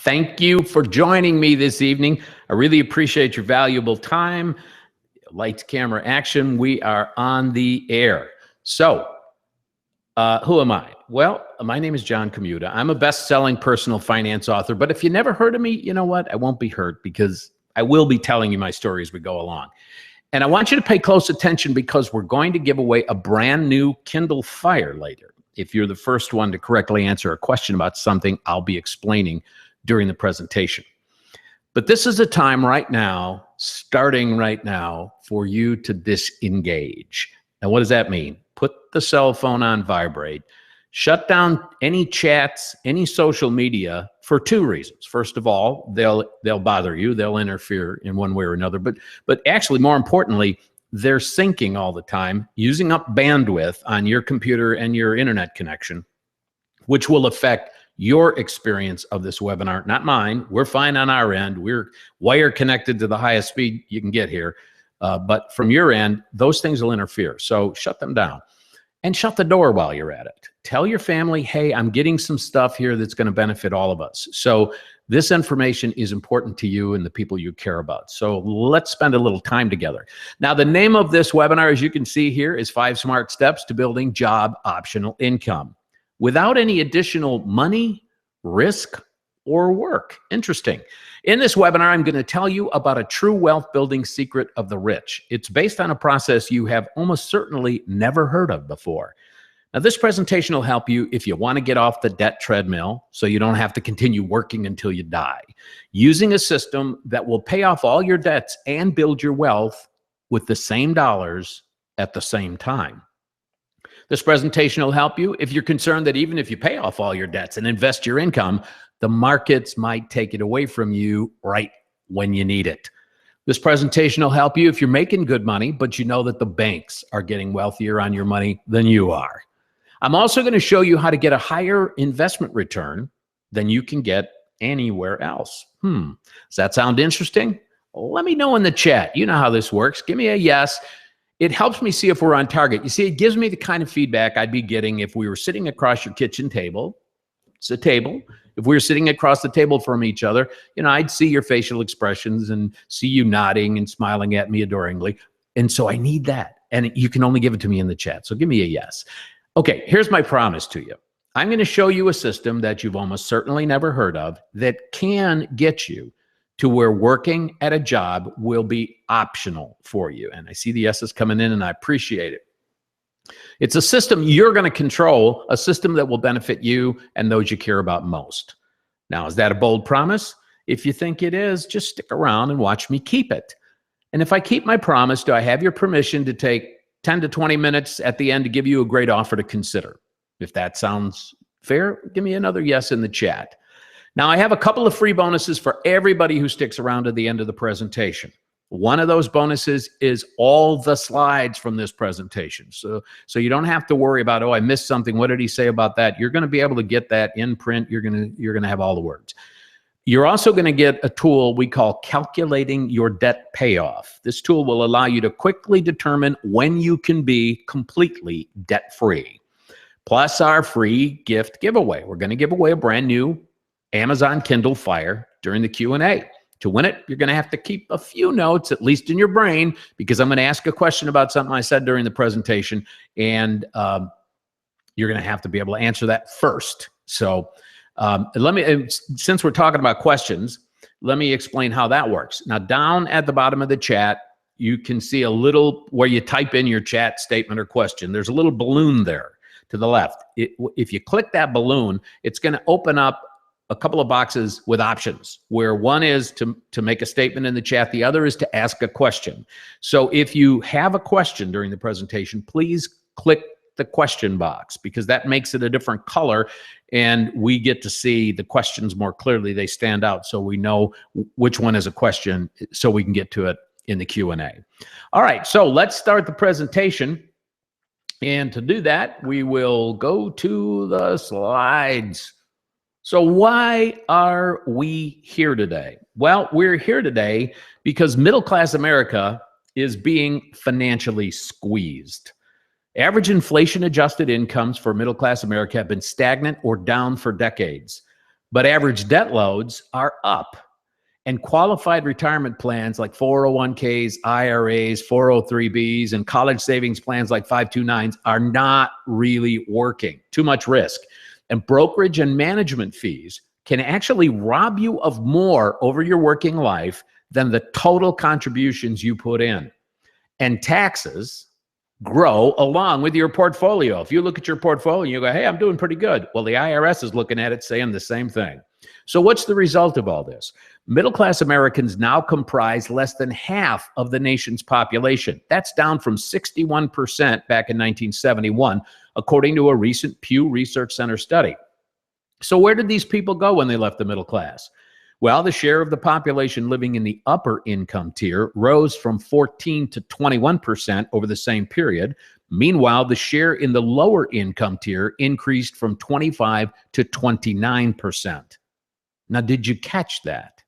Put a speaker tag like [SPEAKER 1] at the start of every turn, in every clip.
[SPEAKER 1] Thank you for joining me this evening. I really appreciate your valuable time. Lights, camera, action. We are on the air. So, who am I? Well, my name is John Commuta. I'm a best-selling personal finance author, but if you never heard of me, you know what? I won't be hurt because I will be telling you my story as we go along. And I want you to pay close attention because we're going to give away a brand new Kindle Fire later. If you're the first one to correctly answer a question about something I'll be explaining during the presentation. But this is a time right now, starting right now, for you to disengage. Now, what does that mean? Put the cell phone on vibrate. Shut down any chats, any social media for two reasons. First of all, they'll bother you. They'll interfere in one way or another. But actually, more importantly, they're syncing all the time, using up bandwidth on your computer and your internet connection, which will affect your experience of this webinar, not mine. We're fine on our end. We're wire connected to the highest speed you can get here. But from your end, those things will interfere. So shut them down and shut the door while you're at it. Tell your family, hey, I'm getting some stuff here that's going to benefit all of us. So this information is important to you and the people you care about. So let's spend a little time together. Now, the name of this webinar, as you can see here, is 5 Smart Steps to Building Job Optional Income without any additional money, risk, or work. Interesting. In this webinar, I'm going to tell you about a true wealth building secret of the rich. It's based on a process you have almost certainly never heard of before. Now, this presentation will help you if you want to get off the debt treadmill so you don't have to continue working until you die, using a system that will pay off all your debts and build your wealth with the same dollars at the same time. This presentation will help you if you're concerned that even if you pay off all your debts and invest your income, the markets might take it away from you right when you need it. This presentation will help you if you're making good money, but you know that the banks are getting wealthier on your money than you are. I'm also going to show you how to get a higher investment return than you can get anywhere else. Does that sound interesting? Let me know in the chat. You know how this works. Give me a yes. It helps me see if we're on target. You see, it gives me the kind of feedback I'd be getting if we were sitting across your kitchen table. It's a table. If we were sitting across the table from each other, you know, I'd see your facial expressions and see you nodding and smiling at me adoringly. And so I need that. And you can only give it to me in the chat. So give me a yes. Okay, here's my promise to you. I'm going to show you a system that you've almost certainly never heard of that can get you to where working at a job will be optional for you. And I see the yeses coming in and I appreciate it. It's a system you're going to control, a system that will benefit you and those you care about most. Now, is that a bold promise? If you think it is, just stick around and watch me keep it. And if I keep my promise, do I have your permission to take 10 to 20 minutes at the end to give you a great offer to consider? If that sounds fair, give me another yes in the chat. Now, I have a couple of free bonuses for everybody who sticks around to the end of the presentation. One of those bonuses is all the slides from this presentation. So you don't have to worry about, oh, I missed something. What did he say about that? You're going to be able to get that in print. You're going to have all the words. You're also going to get a tool we call Calculating Your Debt Payoff. This tool will allow you to quickly determine when you can be completely debt-free. Plus our free gift giveaway. We're going to give away a brand new Amazon Kindle Fire during the Q&A. To win it, you're going to have to keep a few notes, at least in your brain, because I'm going to ask a question about something I said during the presentation, and you're going to have to be able to answer that first. So since we're talking about questions, let me explain how that works. Now, down at the bottom of the chat, you can see a little where you type in your chat statement or question. There's a little balloon there to the left. If you click that balloon, it's going to open up a couple of boxes with options, where one is to make a statement in the chat. The other is to ask a question. So if you have a question during the presentation, please click the question box, because that makes it a different color and we get to see the questions more clearly. They stand out so we know which one is a question so we can get to it in the Q&A. All right, so let's start the presentation. And to do that, we will go to the slides. So why are we here today? Well, we're here today because middle-class America is being financially squeezed. Average inflation-adjusted incomes for middle-class America have been stagnant or down for decades. but average debt loads are up. And qualified retirement plans like 401ks, IRAs, 403bs, and college savings plans like 529s are not really working. Too much risk. And brokerage and management fees can actually rob you of more over your working life than the total contributions you put in. And taxes grow along with your portfolio. If you look at your portfolio and you go, hey, I'm doing pretty good. Well, the IRS is looking at it saying the same thing. So what's the result of all this? Middle-class Americans now comprise less than half of the nation's population. That's down from 61% back in 1971, according to a recent Pew Research Center study. So where did these people go when they left the middle class? Well, the share of the population living in the upper income tier rose from 14 to 21% over the same period. Meanwhile, the share in the lower income tier increased from 25 to 29%. Now, did you catch that?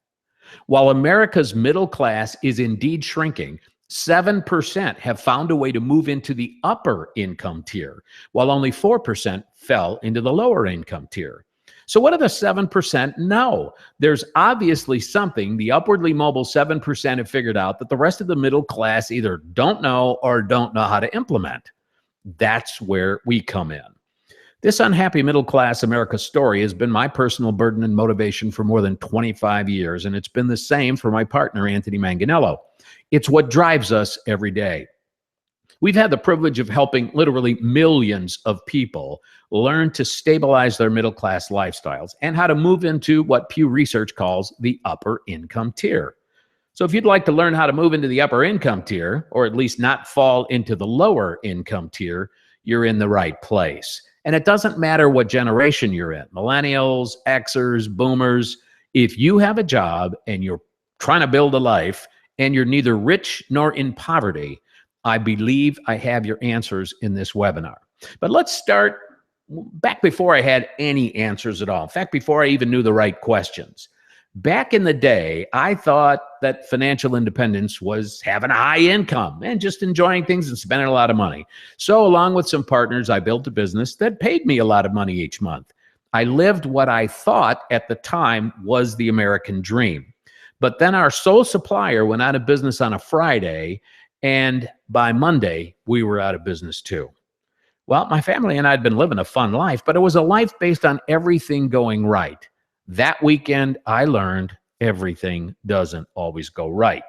[SPEAKER 1] While America's middle class is indeed shrinking, 7% have found a way to move into the upper income tier, while only 4% fell into the lower income tier. So what do the 7% know? There's obviously something the upwardly mobile 7% have figured out that the rest of the middle class either don't know or don't know how to implement. That's where we come in. This unhappy middle class America story has been my personal burden and motivation for more than 25 years, and it's been the same for my partner, Anthony Manganiello. It's what drives us every day. We've had the privilege of helping literally millions of people learn to stabilize their middle class lifestyles and how to move into what Pew Research calls the upper income tier. So if you'd like to learn how to move into the upper income tier, or at least not fall into the lower income tier, you're in the right place. And it doesn't matter what generation you're in, millennials, Xers, boomers. If you have a job and you're trying to build a life and you're neither rich nor in poverty, I believe I have your answers in this webinar. But let's start back before I had any answers at all. In fact, before I even knew the right questions. Back in the day, I thought that financial independence was having a high income and just enjoying things and spending a lot of money. So along with some partners, I built a business that paid me a lot of money each month. I lived what I thought at the time was the American dream. But then our sole supplier went out of business on a Friday, and by Monday, we were out of business too. Well, my family and I had been living a fun life, but it was a life based on everything going right. That weekend, I learned everything doesn't always go right.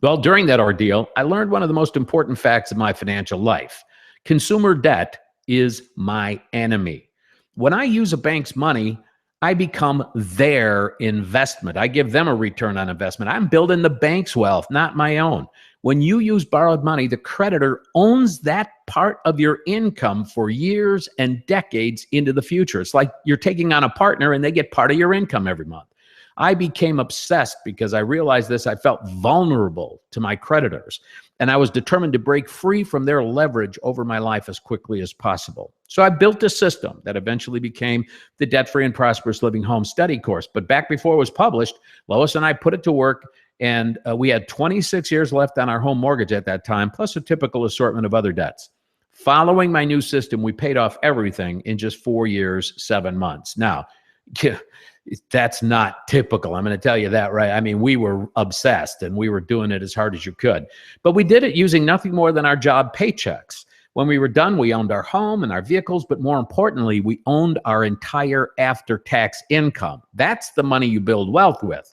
[SPEAKER 1] Well, during that ordeal, I learned one of the most important facts of my financial life. Consumer debt is my enemy. When I use a bank's money, I become their investment. I give them a return on investment. I'm building the bank's wealth, not my own. When you use borrowed money, the creditor owns that part of your income for years and decades into the future. It's like you're taking on a partner and they get part of your income every month. I became obsessed because I realized this. I felt vulnerable to my creditors, and I was determined to break free from their leverage over my life as quickly as possible. So I built a system that eventually became the Debt-Free and Prosperous Living Home Study course. But back before it was published, Lois and I put it to work, and we had 26 years left on our home mortgage at that time, plus a typical assortment of other debts. Following my new system, we paid off everything in just 4 years, 7 months. Now, that's not typical. I'm going to tell you that, right? I mean, we were obsessed and we were doing it as hard as you could. But we did it using nothing more than our job paychecks. When we were done, we owned our home and our vehicles, but more importantly, we owned our entire after-tax income. That's the money you build wealth with.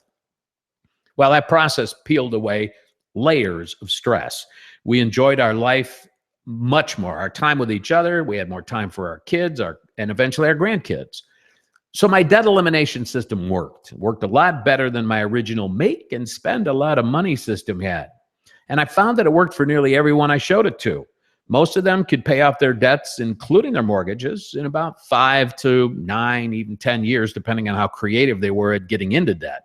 [SPEAKER 1] Well, that process peeled away layers of stress. We enjoyed our life much more, our time with each other. We had more time for our kids, and eventually our grandkids. So my debt elimination system worked. It worked a lot better than my original make and spend a lot of money system had. And I found that it worked for nearly everyone I showed it to. Most of them could pay off their debts, including their mortgages, in about 5 to 9, even 10 years, depending on how creative they were at getting into debt.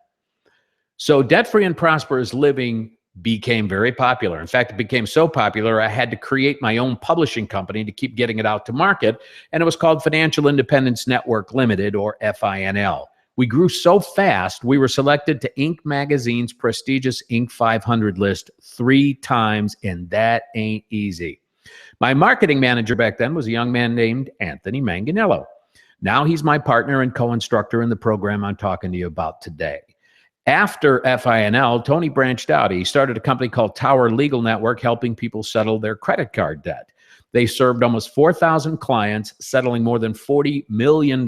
[SPEAKER 1] So debt-free and prosperous living became very popular. In fact, it became so popular, I had to create my own publishing company to keep getting it out to market, and it was called Financial Independence Network Limited, or FINL. We grew so fast, we were selected to Inc. magazine's prestigious Inc. 500 list 3 times, and that ain't easy. My marketing manager back then was a young man named Anthony Manganiello. Now he's my partner and co-instructor in the program I'm talking to you about today. After FINL, Tony branched out. He started a company called Tower Legal Network, helping people settle their credit card debt. They served almost 4,000 clients, settling more than $40 million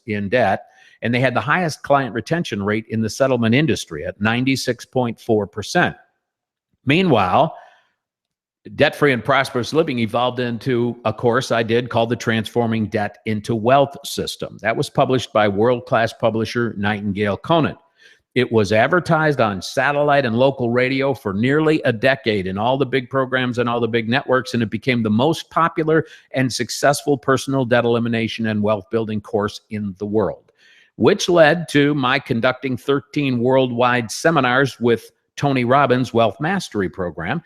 [SPEAKER 1] in debt, and they had the highest client retention rate in the settlement industry at 96.4%. Meanwhile, Debt-Free and Prosperous Living evolved into a course I did called the Transforming Debt into Wealth System. That was published by world-class publisher Nightingale Conant. It was advertised on satellite and local radio for nearly a decade in all the big programs and all the big networks, and it became the most popular and successful personal debt elimination and wealth building course in the world, which led to my conducting 13 worldwide seminars with Tony Robbins' Wealth Mastery program.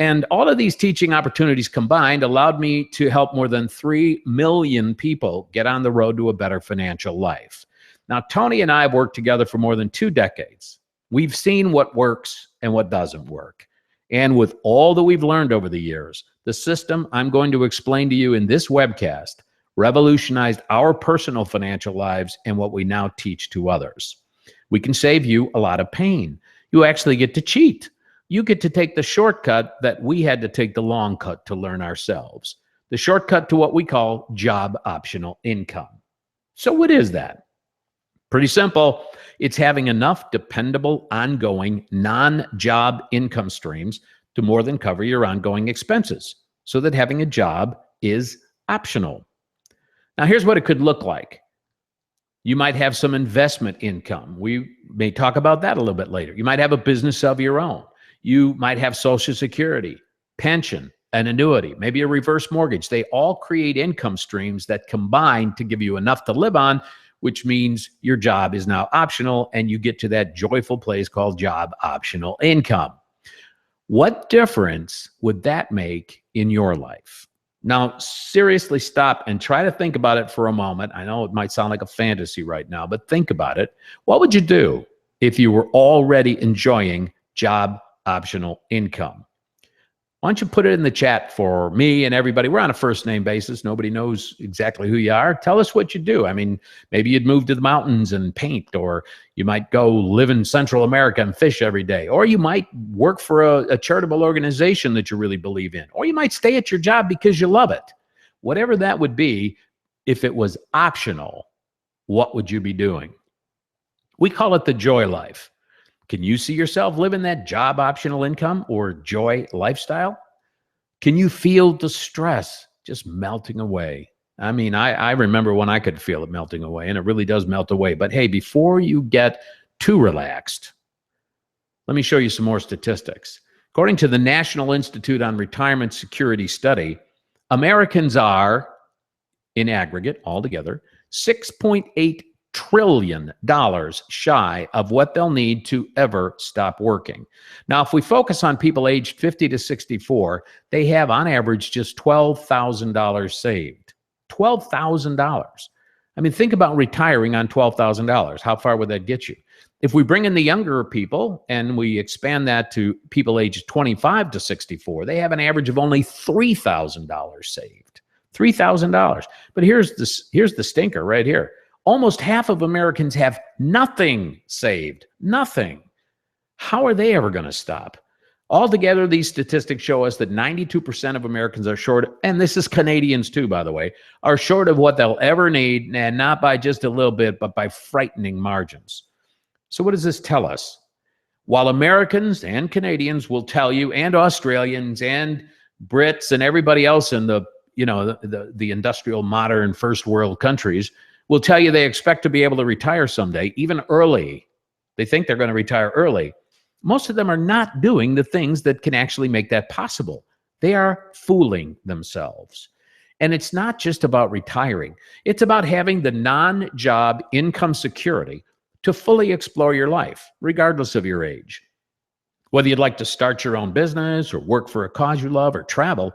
[SPEAKER 1] And all of these teaching opportunities combined allowed me to help more than 3 million people get on the road to a better financial life. Now, Tony and I have worked together for more than 2 decades. We've seen what works and what doesn't work. And with all that we've learned over the years, the system I'm going to explain to you in this webcast revolutionized our personal financial lives and what we now teach to others. We can save you a lot of pain. You actually get to cheat. You get to take the shortcut that we had to take the long cut to learn ourselves. The shortcut to what we call job optional income. So what is that? Pretty simple. It's having enough dependable, ongoing, non-job income streams to more than cover your ongoing expenses, so that having a job is optional. Now, here's what it could look like. You might have some investment income. We may talk about that a little bit later. You might have a business of your own. You might have Social Security, pension, an annuity, maybe a reverse mortgage. They all create income streams that combine to give you enough to live on, which means your job is now optional and you get to that joyful place called job optional income. What difference would that make in your life? Now, seriously stop and try to think about it for a moment. I know it might sound like a fantasy right now, but think about it. What would you do if you were already enjoying job optional income? Why don't you put it in the chat for me and everybody? We're on a first name basis. Nobody knows exactly who you are. Tell us what you do. I mean, maybe you'd move to the mountains and paint, or you might go live in Central America and fish every day, or you might work for a charitable organization that you really believe in, or you might stay at your job because you love it. Whatever that would be, if it was optional, what would you be doing? We call it the joy life. Can you see yourself living that job optional income or joy lifestyle? Can you feel the stress just melting away? I mean, I remember when I could feel it melting away, and it really does melt away. But hey, before you get too relaxed, let me show you some more statistics. According to the National Institute on Retirement Security study, Americans are, in aggregate, altogether, $6.8 trillion shy of what they'll need to ever stop working. Now, if we focus on people aged 50 to 64, they have on average just $12,000 saved. $12,000. I mean, think about retiring on $12,000. How far would that get you? If we bring in the younger people and we expand that to people aged 25 to 64, they have an average of only $3,000 saved. $3,000. But here's the stinker right here. Almost half of Americans have nothing saved. Nothing. How are they ever going to stop? Altogether, these statistics show us that 92% of Americans are short, and this is Canadians too, by the way, are short of what they'll ever need, and not by just a little bit, but by frightening margins. So what does this tell us? While Americans and Canadians will tell you, and Australians and Brits and everybody else in the industrial, modern, first world countries will tell you they expect to be able to retire someday, even early. They think they're going to retire early. Most of them are not doing the things that can actually make that possible. They are fooling themselves. And it's not just about retiring. It's about having the non-job income security to fully explore your life, regardless of your age. Whether you'd like to start your own business or work for a cause you love or travel,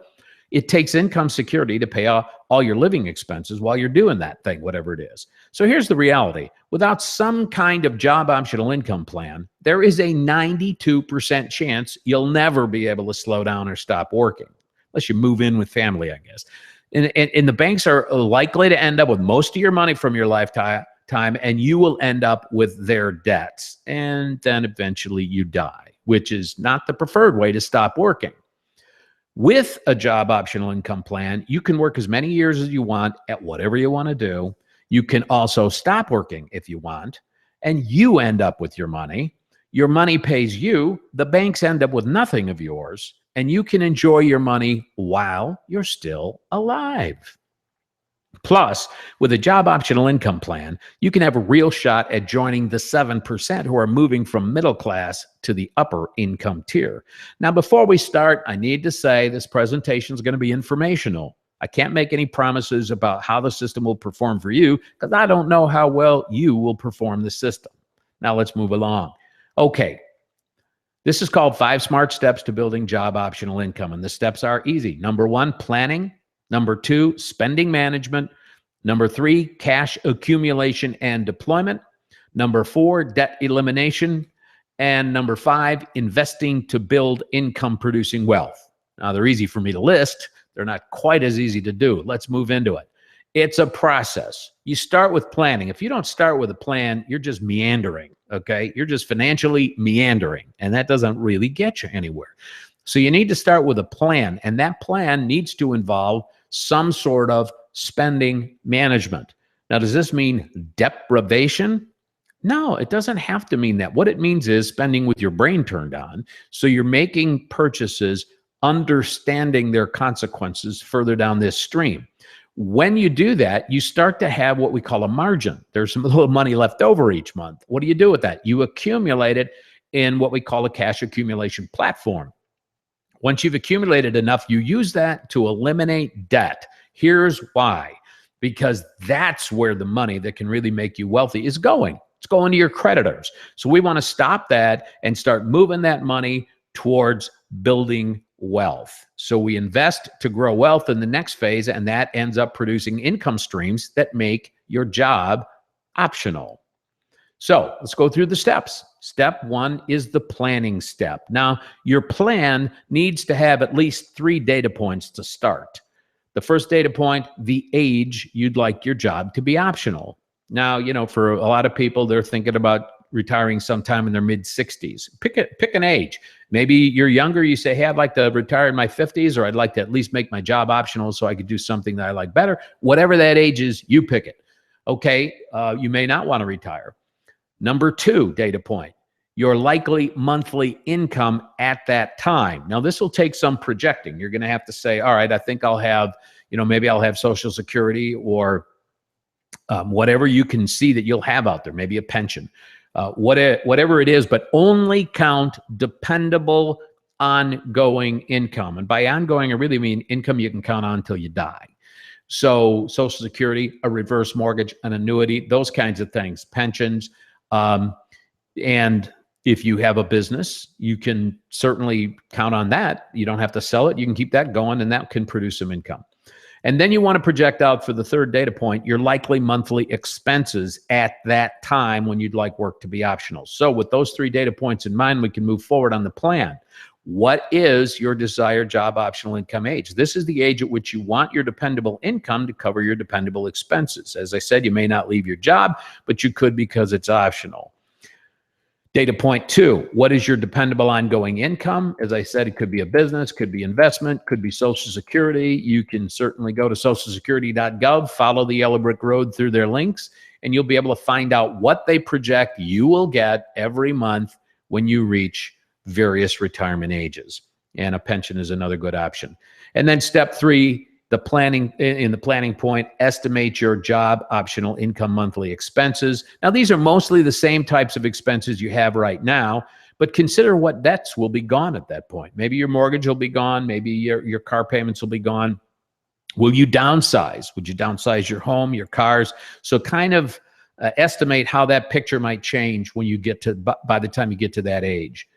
[SPEAKER 1] it takes income security to pay all your living expenses while you're doing that thing, whatever it is. So here's the reality. Without some kind of job optional income plan, there is a 92% chance you'll never be able to slow down or stop working, unless you move in with family, I guess. And the banks are likely to end up with most of your money from your lifetime, and you will end up with their debts. And then eventually you die, which is not the preferred way to stop working. With a job optional income plan, you can work as many years as you want at whatever you want to do. You can also stop working if you want, and you end up with your money. Your money pays you. The banks end up with nothing of yours, and you can enjoy your money while you're still alive. Plus, with a job optional income plan, you can have a real shot at joining the 7% who are moving from middle class to the upper income tier. Now, before we start, I need to say this presentation is going to be informational. I can't make any promises about how the system will perform for you because I don't know how well you will perform the system. Now, let's move along. Okay. This is called 5 Smart Steps to Building Job Optional Income, and the steps are easy. Number 1, planning. Number 2, spending management. Number 3, cash accumulation and deployment. Number 4, debt elimination. And number 5, investing to build income-producing wealth. Now, they're easy for me to list. They're not quite as easy to do. Let's move into it. It's a process. You start with planning. If you don't start with a plan, you're just meandering, okay? You're just financially meandering, and that doesn't really get you anywhere. So you need to start with a plan, and that plan needs to involve some sort of spending management. Now, does this mean deprivation? No, it doesn't have to mean that. What it means is spending with your brain turned on. So you're making purchases, understanding their consequences further down this stream. When you do that, you start to have what we call a margin. There's some little money left over each month. What do you do with that? You accumulate it in what we call a cash accumulation platform. Once you've accumulated enough, you use that to eliminate debt. Here's why. Because that's where the money that can really make you wealthy is going. It's going to your creditors. So we want to stop that and start moving that money towards building wealth. So we invest to grow wealth in the next phase, and that ends up producing income streams that make your job optional. So let's go through the steps. Step 1 is the planning step. Now, your plan needs to have at least 3 data points to start. The first data point, the age you'd like your job to be optional. Now, you know, for a lot of people, they're thinking about retiring sometime in their mid-60s. Pick an age. Maybe you're younger, you say, hey, I'd like to retire in my 50s, or I'd like to at least make my job optional so I could do something that I like better. Whatever that age is, you pick it. Okay, you may not want to retire. Number 2 data point, your likely monthly income at that time. Now, this will take some projecting. You're going to have to say, all right, I think I'll have, you know, maybe I'll have Social Security or whatever you can see that you'll have out there, maybe a pension, whatever it is, but only count dependable ongoing income. And by ongoing, I really mean income you can count on until you die. So Social Security, a reverse mortgage, an annuity, those kinds of things, pensions. And if you have a business, you can certainly count on that. You don't have to sell it. You can keep that going, and that can produce some income. And then you want to project out for the 3rd data point, your likely monthly expenses at that time when you'd like work to be optional. So with those 3 data points in mind, we can move forward on the plan. What is your desired job optional income age? This is the age at which you want your dependable income to cover your dependable expenses. As I said, you may not leave your job, but you could because it's optional. Data point 2, what is your dependable ongoing income? As I said, it could be a business, could be investment, could be Social Security. You can certainly go to socialsecurity.gov, follow the yellow brick road through their links, and you'll be able to find out what they project you will get every month when you reach various retirement ages. And a pension is another good option. And then step 3, the planning point, estimate your job optional income monthly expenses. Now, these are mostly the same types of expenses you have right now, but consider what debts will be gone at that point. Maybe your mortgage will be gone. Maybe your car payments will be gone. Will you downsize? Would you downsize your home, your cars? So kind of estimate how that picture might change when you get to, by the time you get to that age.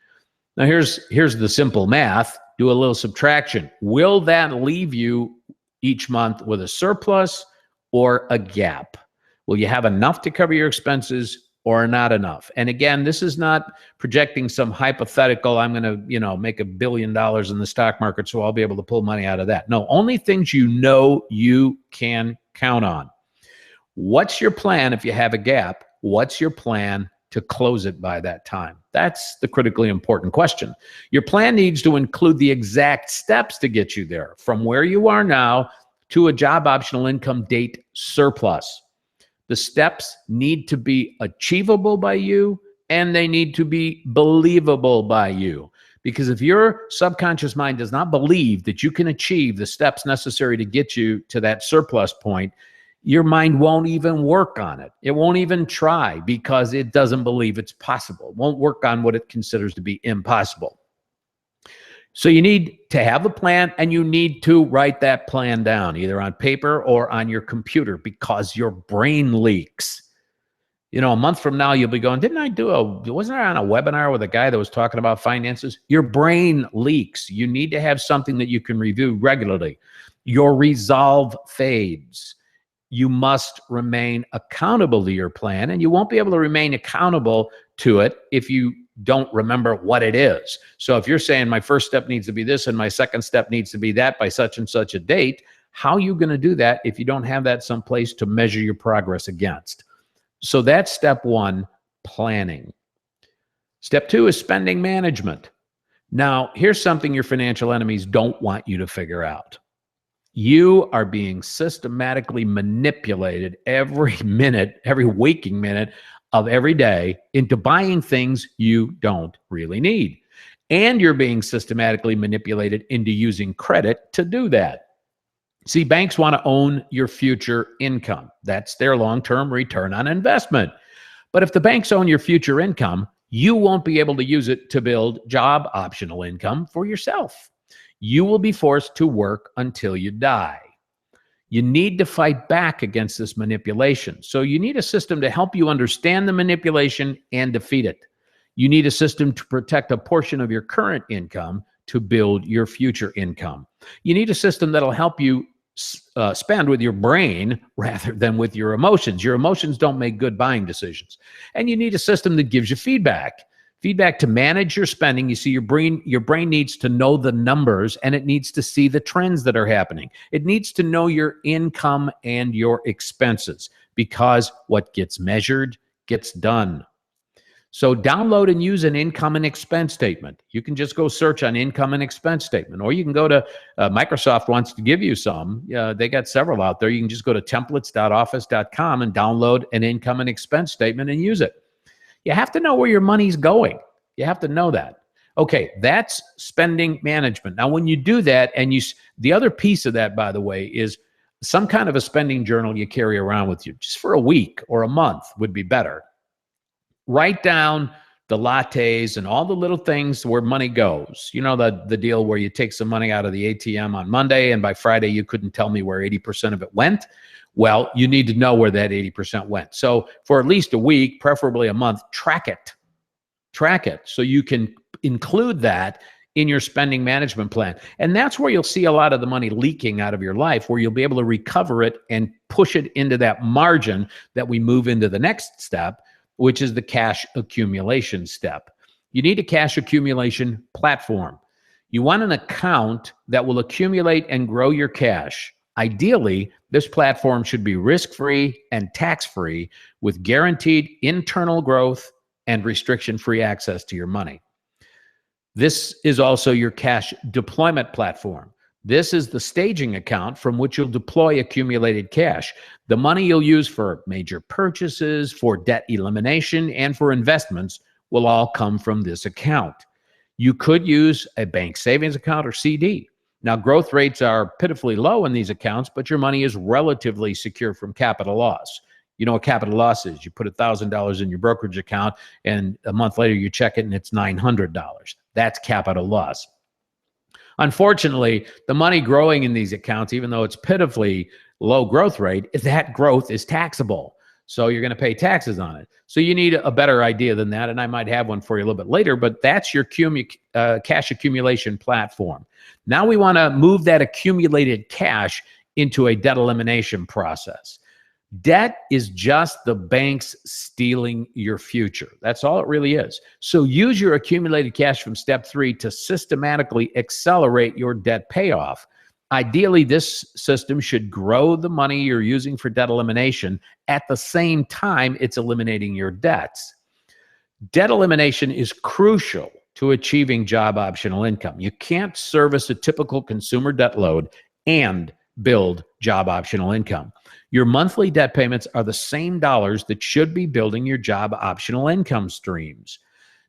[SPEAKER 1] Now, here's the simple math. Do a little subtraction. Will that leave you each month with a surplus or a gap? Will you have enough to cover your expenses, or not enough. And again, this is not projecting some hypothetical, I'm going to, make $1 billion in the stock market, so I'll be able to pull money out of that. No, only things you know you can count on. What's your plan if you have a gap? What's your plan to close it by that time? That's the critically important question. Your plan needs to include the exact steps to get you there, from where you are now to a job optional income date surplus. The steps need to be achievable by you, and they need to be believable by you. Because if your subconscious mind does not believe that you can achieve the steps necessary to get you to that surplus point, your mind won't even work on it. It won't even try because it doesn't believe it's possible. It won't work on what it considers to be impossible. So you need to have a plan, and you need to write that plan down, either on paper or on your computer, because your brain leaks. A month from now, you'll be going, wasn't I on a webinar with a guy that was talking about finances? Your brain leaks. You need to have something that you can review regularly. Your resolve fades. You must remain accountable to your plan, and you won't be able to remain accountable to it if you don't remember what it is. So if you're saying my first step needs to be this and my second step needs to be that by such and such a date, how are you going to do that if you don't have that someplace to measure your progress against? So that's step one, planning. Step two is spending management. Now, here's something your financial enemies don't want you to figure out. You are being systematically manipulated every minute, every waking minute of every day into buying things you don't really need. And you're being systematically manipulated into using credit to do that. See, banks want to own your future income. That's their long-term return on investment. But if the banks own your future income, you won't be able to use it to build job optional income for yourself. You will be forced to work until you die. You need to fight back against this manipulation. So you need a system to help you understand the manipulation and defeat it. You need a system to protect a portion of your current income to build your future income. You need a system that'll help you spend with your brain rather than with your emotions. Your emotions don't make good buying decisions. And you need a system that gives you feedback. Feedback to manage your spending. You see, your brain needs to know the numbers, and it needs to see the trends that are happening. It needs to know your income and your expenses, because what gets measured gets done. So download and use an income and expense statement. You can just go search on income and expense statement, or you can go to Microsoft wants to give you some. They got several out there. You can just go to templates.office.com and download an income and expense statement and use it. You have to know where your money's going. You have to know that. Okay, that's spending management. Now, when you do that, and the other piece of that, by the way, is some kind of a spending journal you carry around with you, just for a week or a month would be better. Write down the lattes and all the little things where money goes. You know, the deal where you take some money out of the ATM on Monday, and by Friday you couldn't tell me where 80% of it went. Well, you need to know where that 80% went. So for at least a week, preferably a month, track it. Track it so you can include that in your spending management plan. And that's where you'll see a lot of the money leaking out of your life, where you'll be able to recover it and push it into that margin that we move into the next step, which is the cash accumulation step. You need a cash accumulation platform. You want an account that will accumulate and grow your cash. Ideally, this platform should be risk-free and tax-free, with guaranteed internal growth and restriction-free access to your money. This is also your cash deployment platform. This is the staging account from which you'll deploy accumulated cash. The money you'll use for major purchases, for debt elimination, and for investments will all come from this account. You could use a bank savings account or CD. Now, growth rates are pitifully low in these accounts, but your money is relatively secure from capital loss. You know what capital loss is? You put $1,000 in your brokerage account, and a month later you check it and it's $900. That's capital loss. Unfortunately, the money growing in these accounts, even though it's pitifully low growth rate, that growth is taxable. So you're going to pay taxes on it. So you need a better idea than that, and I might have one for you a little bit later, but that's your cash accumulation platform. Now we want to move that accumulated cash into a debt elimination process. Debt is just the banks stealing your future. That's all it really is. So use your accumulated cash from step 3 to systematically accelerate your debt payoff. Ideally, this system should grow the money you're using for debt elimination at the same time it's eliminating your debts. Debt elimination is crucial to achieving job optional income. You can't service a typical consumer debt load and build job optional income. Your monthly debt payments are the same dollars that should be building your job optional income streams.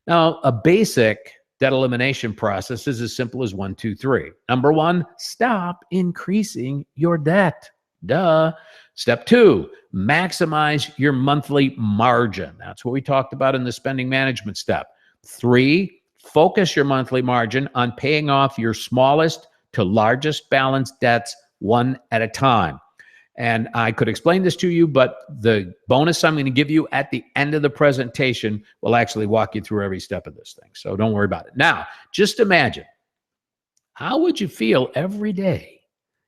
[SPEAKER 1] Now, a basic debt elimination process is as simple as 1, 2, 3. Number 1, stop increasing your debt. Duh. Step 2, maximize your monthly margin. That's what we talked about in the spending management step. 3, focus your monthly margin on paying off your smallest to largest balance debts one at a time. And I could explain this to you, but the bonus I'm going to give you at the end of the presentation will actually walk you through every step of this thing. So don't worry about it. Now, just imagine, how would you feel every day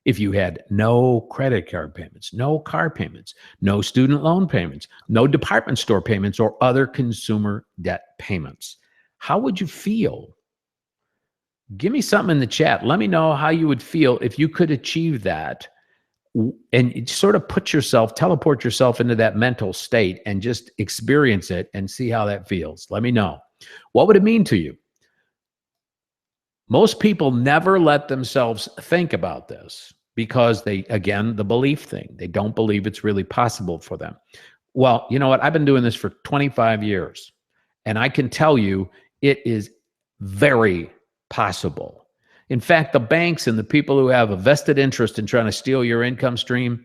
[SPEAKER 1] if you had no credit card payments, no car payments, no student loan payments, no department store payments, or other consumer debt payments? How would you feel? Give me something in the chat. Let me know how you would feel if you could achieve that. And sort of teleport yourself into that mental state and just experience it and see how that feels. Let me know. What would it mean to you? Most people never let themselves think about this because again, the belief thing. They don't believe it's really possible for them. Well, you know what? I've been doing this for 25 years, and I can tell you it is very possible. In fact, the banks and the people who have a vested interest in trying to steal your income stream,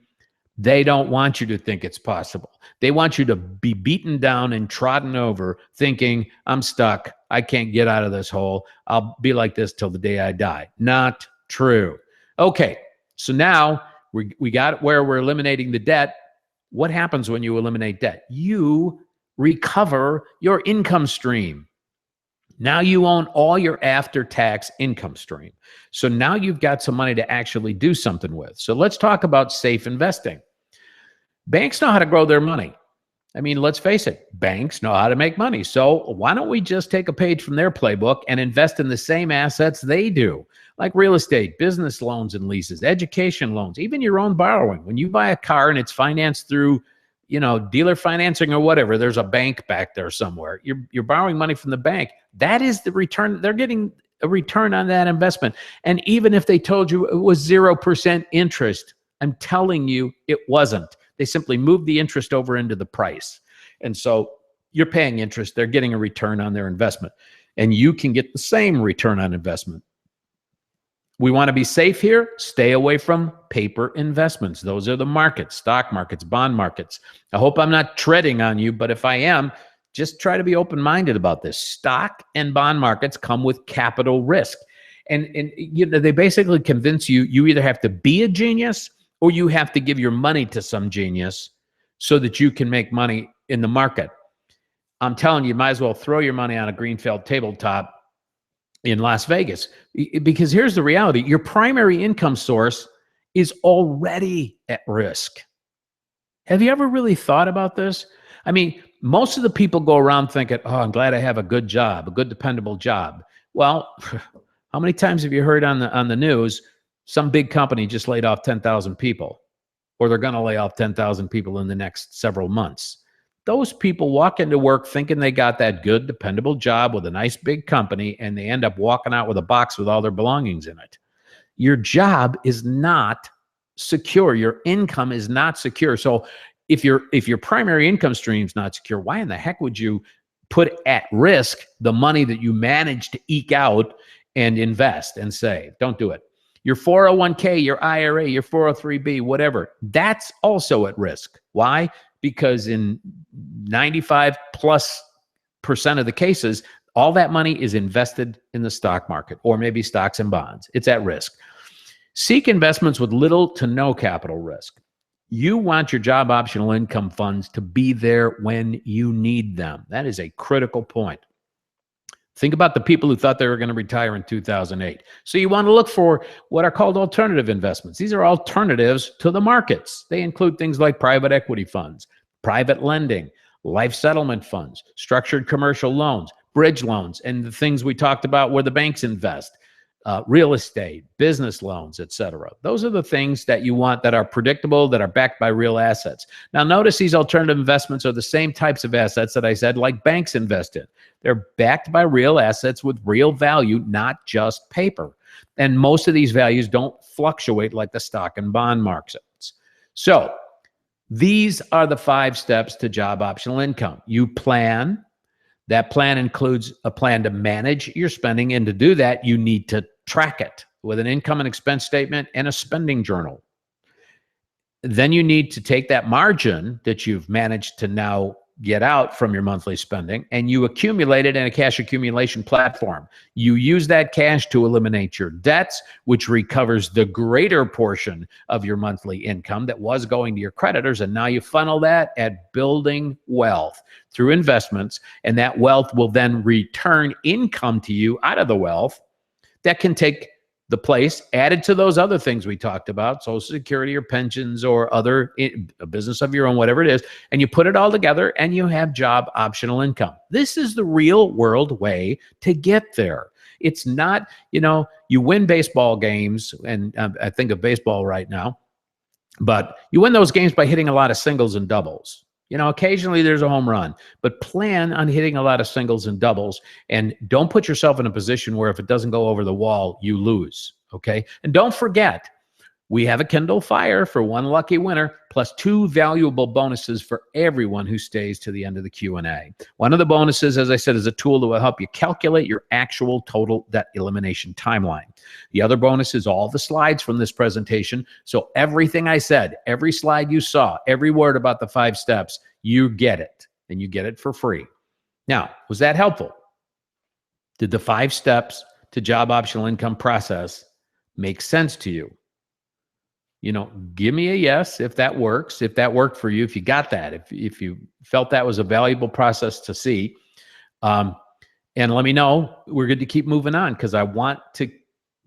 [SPEAKER 1] they don't want you to think it's possible. They want you to be beaten down and trodden over thinking, I'm stuck. I can't get out of this hole. I'll be like this till the day I die. Not true. Okay, so now we got it where we're eliminating the debt. What happens when you eliminate debt? You recover your income stream. Now you own all your after-tax income stream. So now you've got some money to actually do something with. So let's talk about safe investing. Banks know how to grow their money. I mean, let's face it, banks know how to make money. So why don't we just take a page from their playbook and invest in the same assets they do, like real estate, business loans and leases, education loans, even your own borrowing. When you buy a car and it's financed through dealer financing or whatever, there's a bank back there somewhere. You're borrowing money from the bank. That is the return. They're getting a return on that investment. And even if they told you it was 0% interest, I'm telling you it wasn't. They simply moved the interest over into the price. And so you're paying interest. They're getting a return on their investment. And you can get the same return on investment. We want to be safe here. Stay away from paper investments. Those are the markets, stock markets, bond markets. I hope I'm not treading on you, but if I am, just try to be open-minded about this. Stock and bond markets come with capital risk. And they basically convince you either have to be a genius or you have to give your money to some genius so that you can make money in the market. I'm telling you, might as well throw your money on a greenfield tabletop in Las Vegas, because here's the reality. Your primary income source is already at risk. Have you ever really thought about this? I mean, most of the people go around thinking, oh, I'm glad I have a good job, a good dependable job. Well, how many times have you heard on the news, some big company just laid off 10,000 people, or they're going to lay off 10,000 people in the next several months? Those people walk into work thinking they got that good, dependable job with a nice big company, and they end up walking out with a box with all their belongings in it. Your job is not secure. Your income is not secure. So if your primary income stream is not secure, why in the heck would you put at risk the money that you manage to eke out and invest and save? Don't do it. Your 401k, your IRA, your 403b, whatever, that's also at risk. Why? Because in 95+% of the cases, all that money is invested in the stock market or maybe stocks and bonds. It's at risk. Seek investments with little to no capital risk. You want your job optional income funds to be there when you need them. That is a critical point. Think about the people who thought they were going to retire in 2008. So you want to look for what are called alternative investments. These are alternatives to the markets. They include things like private equity funds, private lending, life settlement funds, structured commercial loans, bridge loans, and the things we talked about where the banks invest, real estate, business loans, etc. Those are the things that you want that are predictable, that are backed by real assets. Now, notice these alternative investments are the same types of assets that I said, like banks invest in. They're backed by real assets with real value, not just paper. And most of these values don't fluctuate like the stock and bond markets. So these are the 5 steps to job optional income. You plan. That plan includes a plan to manage your spending, and to do that, you need to track it with an income and expense statement and a spending journal. Then you need to take that margin that you've managed to now get out from your monthly spending, and you accumulate it in a cash accumulation platform. You use that cash to eliminate your debts, which recovers the greater portion of your monthly income that was going to your creditors, and now you funnel that at building wealth through investments, and that wealth will then return income to you out of the wealth that can take the place added to those other things we talked about, Social Security or pensions or other a business of your own, whatever it is, and you put it all together and you have job optional income. This is the real world way to get there. It's not, you win baseball games, and I think of baseball right now, but you win those games by hitting a lot of singles and doubles. Occasionally there's a home run, but plan on hitting a lot of singles and doubles, and don't put yourself in a position where if it doesn't go over the wall, you lose, okay? And don't forget, we have a Kindle Fire for one lucky winner, plus 2 valuable bonuses for everyone who stays to the end of the Q&A. One of the bonuses, as I said, is a tool that will help you calculate your actual total debt elimination timeline. The other bonus is all the slides from this presentation. So everything I said, every slide you saw, every word about the 5 steps, you get it, and you get it for free. Now, was that helpful? Did the 5 steps to job optional income process make sense to you? Give me a yes if that works, if that worked for you, if you got that, if you felt that was a valuable process to see. And let me know. We're good to keep moving on because I want to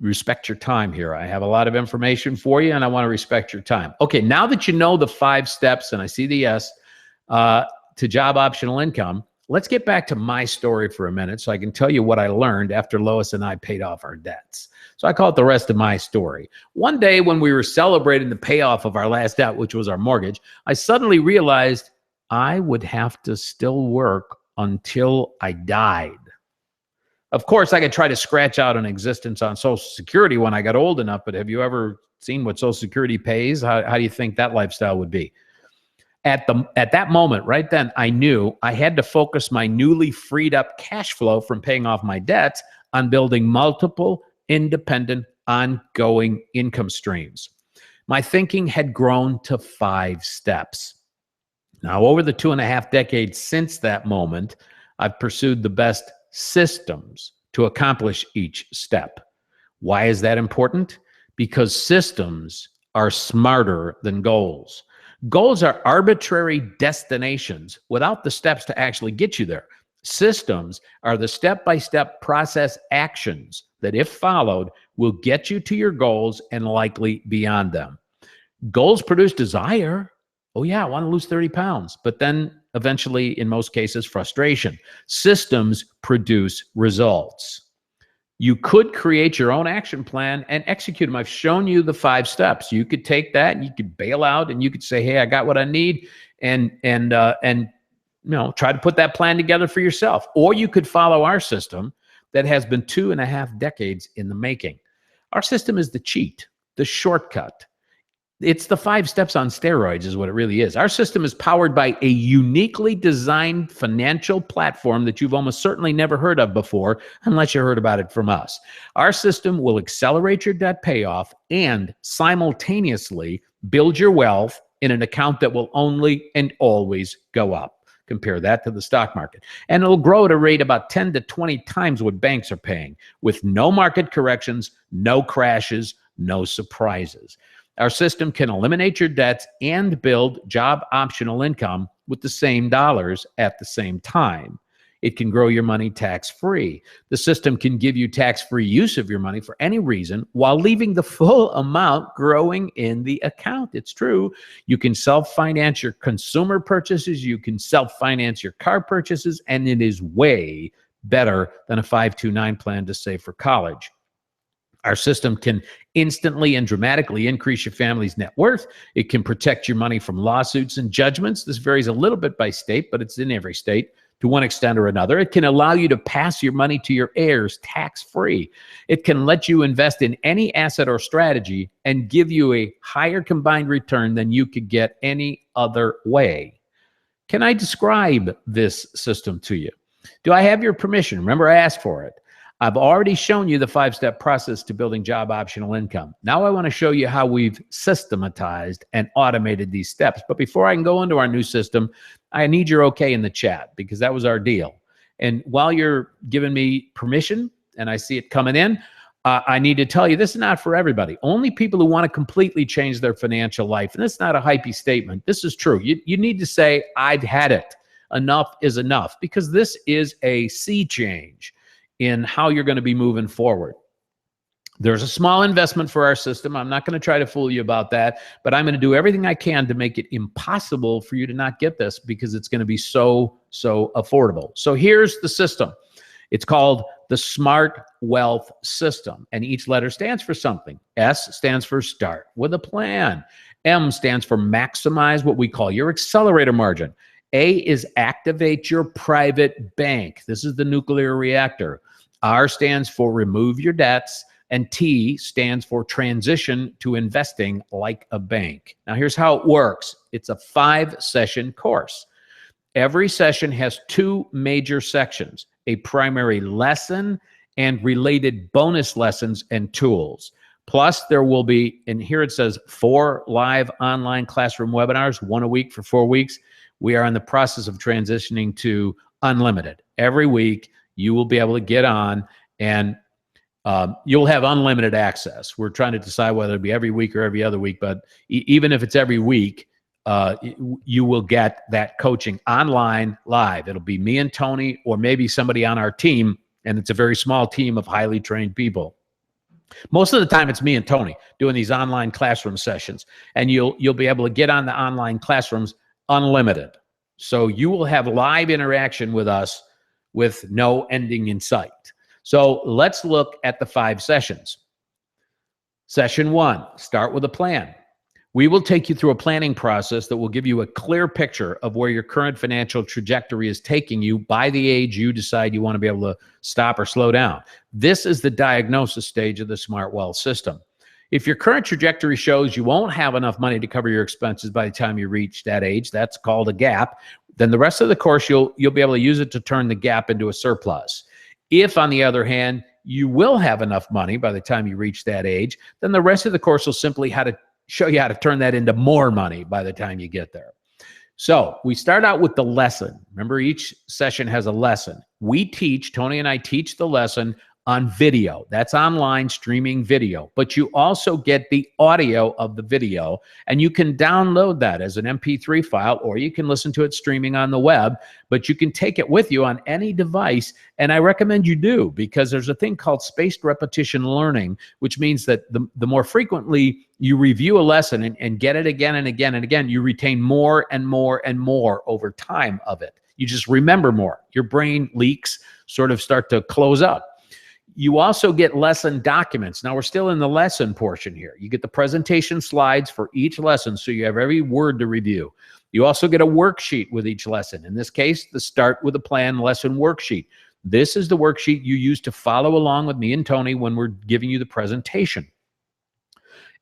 [SPEAKER 1] respect your time here. I have a lot of information for you, and I want to respect your time. Okay, now that you know the 5 steps, and I see the yes, to job optional income, let's get back to my story for a minute so I can tell you what I learned after Lois and I paid off our debts. So I call it the rest of my story. One day when we were celebrating the payoff of our last debt, which was our mortgage, I suddenly realized I would have to still work until I died. Of course, I could try to scratch out an existence on Social Security when I got old enough, but have you ever seen what Social Security pays? How do you think that lifestyle would be? At that moment, right then, I knew I had to focus my newly freed up cash flow from paying off my debts on building multiple independent, ongoing income streams. My thinking had grown to 5 steps. Now, over the 2.5 decades since that moment, I've pursued the best systems to accomplish each step. Why is that important? Because systems are smarter than goals. Goals are arbitrary destinations without the steps to actually get you there. Systems are the step-by-step process actions that, if followed, will get you to your goals and likely beyond them. Goals produce desire. Oh yeah, I want to lose 30 pounds. But then eventually, in most cases, frustration. Systems produce results. You could create your own action plan and execute them. I've shown you the 5 steps. You could take that and you could bail out and you could say, hey, I got what I need, and try to put that plan together for yourself. Or you could follow our system that has been 2.5 decades in the making. Our system is the cheat, the shortcut. It's the 5 steps on steroids is what it really is. Our system is powered by a uniquely designed financial platform that you've almost certainly never heard of before, unless you heard about it from us. Our system will accelerate your debt payoff and simultaneously build your wealth in an account that will only and always go up. Compare that to the stock market. And it'll grow at a rate about 10 to 20 times what banks are paying, with no market corrections, no crashes, no surprises. Our system can eliminate your debts and build job optional income with the same dollars at the same time. It can grow your money tax-free. The system can give you tax-free use of your money for any reason while leaving the full amount growing in the account. It's true. You can self-finance your consumer purchases. You can self-finance your car purchases, and it is way better than a 529 plan to save for college. Our system can instantly and dramatically increase your family's net worth. It can protect your money from lawsuits and judgments. This varies a little bit by state, but it's in every state to one extent or another. It can allow you to pass your money to your heirs tax-free. It can let you invest in any asset or strategy and give you a higher combined return than you could get any other way. Can I describe this system to you? Do I have your permission? Remember, I asked for it. I've already shown you the 5-step process to building job optional income. Now I want to show you how we've systematized and automated these steps. But before I can go into our new system, I need your okay in the chat, because that was our deal. And while you're giving me permission and I see it coming in, I need to tell you, this is not for everybody. Only people who want to completely change their financial life. And this is not a hypey statement. This is true. You need to say, I've had it. Enough is enough, because this is a sea change in how you're going to be moving forward. There's a small investment for our system. I'm not going to try to fool you about that, but I'm going to do everything I can to make it impossible for you to not get this, because it's going to be so affordable. So here's the system. It's called the Smart Wealth System, and each letter stands for something. S stands for start with a plan. M stands for maximize what we call your accelerator margin. A is activate your private bank. This is the nuclear reactor. R stands for remove your debts, and T stands for transition to investing like a bank. Now here's how it works. It's a 5-session course. Every session has 2 major sections, a primary lesson and related bonus lessons and tools. Plus there will be, and here it says 4 live online classroom webinars, 1 a week for 4 weeks. We are in the process of transitioning to unlimited. Every week you will be able to get on, and you'll have unlimited access. We're trying to decide whether it be every week or every other week, but even if it's every week, you will get that coaching online live. It'll be me and Tony, or maybe somebody on our team, and it's a very small team of highly trained people. Most of the time it's me and Tony doing these online classroom sessions, and you'll be able to get on the online classrooms unlimited. So you will have live interaction with us with no ending in sight. So let's look at the 5 sessions. Session 1, start with a plan. We will take you through a planning process that will give you a clear picture of where your current financial trajectory is taking you by the age you decide you want to be able to stop or slow down. This is the diagnosis stage of the Smart Wealth System. If your current trajectory shows you won't have enough money to cover your expenses by the time you reach that age, that's called a gap, then the rest of the course, you'll be able to use it to turn the gap into a surplus. If, on the other hand, you will have enough money by the time you reach that age, then the rest of the course will simply show you how to turn that into more money by the time you get there. So we start out with the lesson. Remember, each session has a lesson. Tony and I teach the lesson on video. That's online streaming video, but you also get the audio of the video, and you can download that as an MP3 file, or you can listen to it streaming on the web, but you can take it with you on any device. And I recommend you do, because there's a thing called spaced repetition learning, which means that the more frequently you review a lesson and get it again and again and again, you retain more and more and more over time of it. You just remember more. Your brain leaks sort of start to close up. You also get lesson documents. Now we're still in the lesson portion here. You get the presentation slides for each lesson, so you have every word to review. You also get a worksheet with each lesson. In this case, the Start with a Plan lesson worksheet. This is the worksheet you use to follow along with me and Tony when we're giving you the presentation.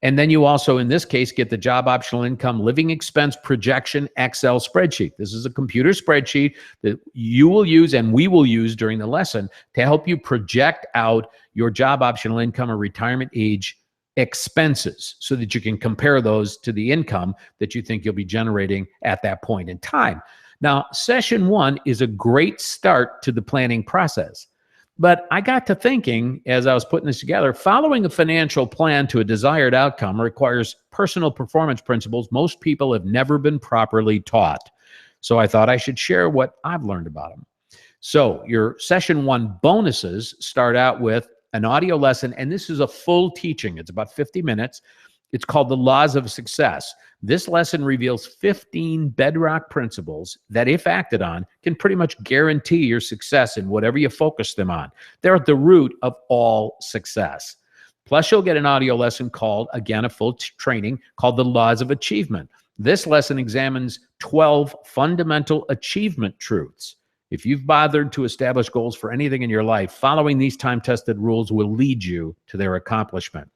[SPEAKER 1] And then you also, in this case, get the Job Optional Income Living Expense Projection Excel spreadsheet. This is a computer spreadsheet that you will use and we will use during the lesson to help you project out your job optional income or retirement age expenses so that you can compare those to the income that you think you'll be generating at that point in time. Now, session 1 is a great start to the planning process. But I got to thinking, as I was putting this together, following a financial plan to a desired outcome requires personal performance principles most people have never been properly taught. So I thought I should share what I've learned about them. So your session 1 bonuses start out with an audio lesson, and this is a full teaching. It's about 50 minutes. It's called The Laws of Success. This lesson reveals 15 bedrock principles that, if acted on, can pretty much guarantee your success in whatever you focus them on. They're at the root of all success. Plus, you'll get an audio lesson called, again, a full training called The Laws of Achievement. This lesson examines 12 fundamental achievement truths. If you've bothered to establish goals for anything in your life, following these time-tested rules will lead you to their accomplishment.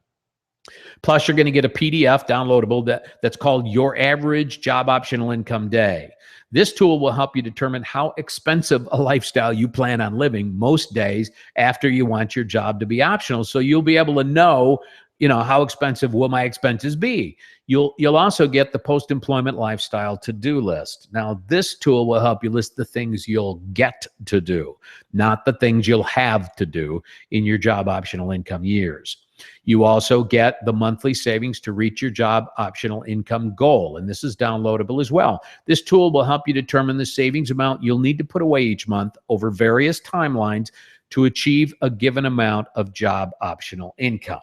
[SPEAKER 1] Plus, you're going to get a PDF downloadable that's called Your Average Job Optional Income Day. This tool will help you determine how expensive a lifestyle you plan on living most days after you want your job to be optional. So you'll be able to know, how expensive will my expenses be? You'll also get the post-employment lifestyle to-do list. Now, this tool will help you list the things you'll get to do, not the things you'll have to do in your job optional income years. You also get the monthly savings to reach your job optional income goal, and this is downloadable as well. This tool will help you determine the savings amount you'll need to put away each month over various timelines to achieve a given amount of job optional income.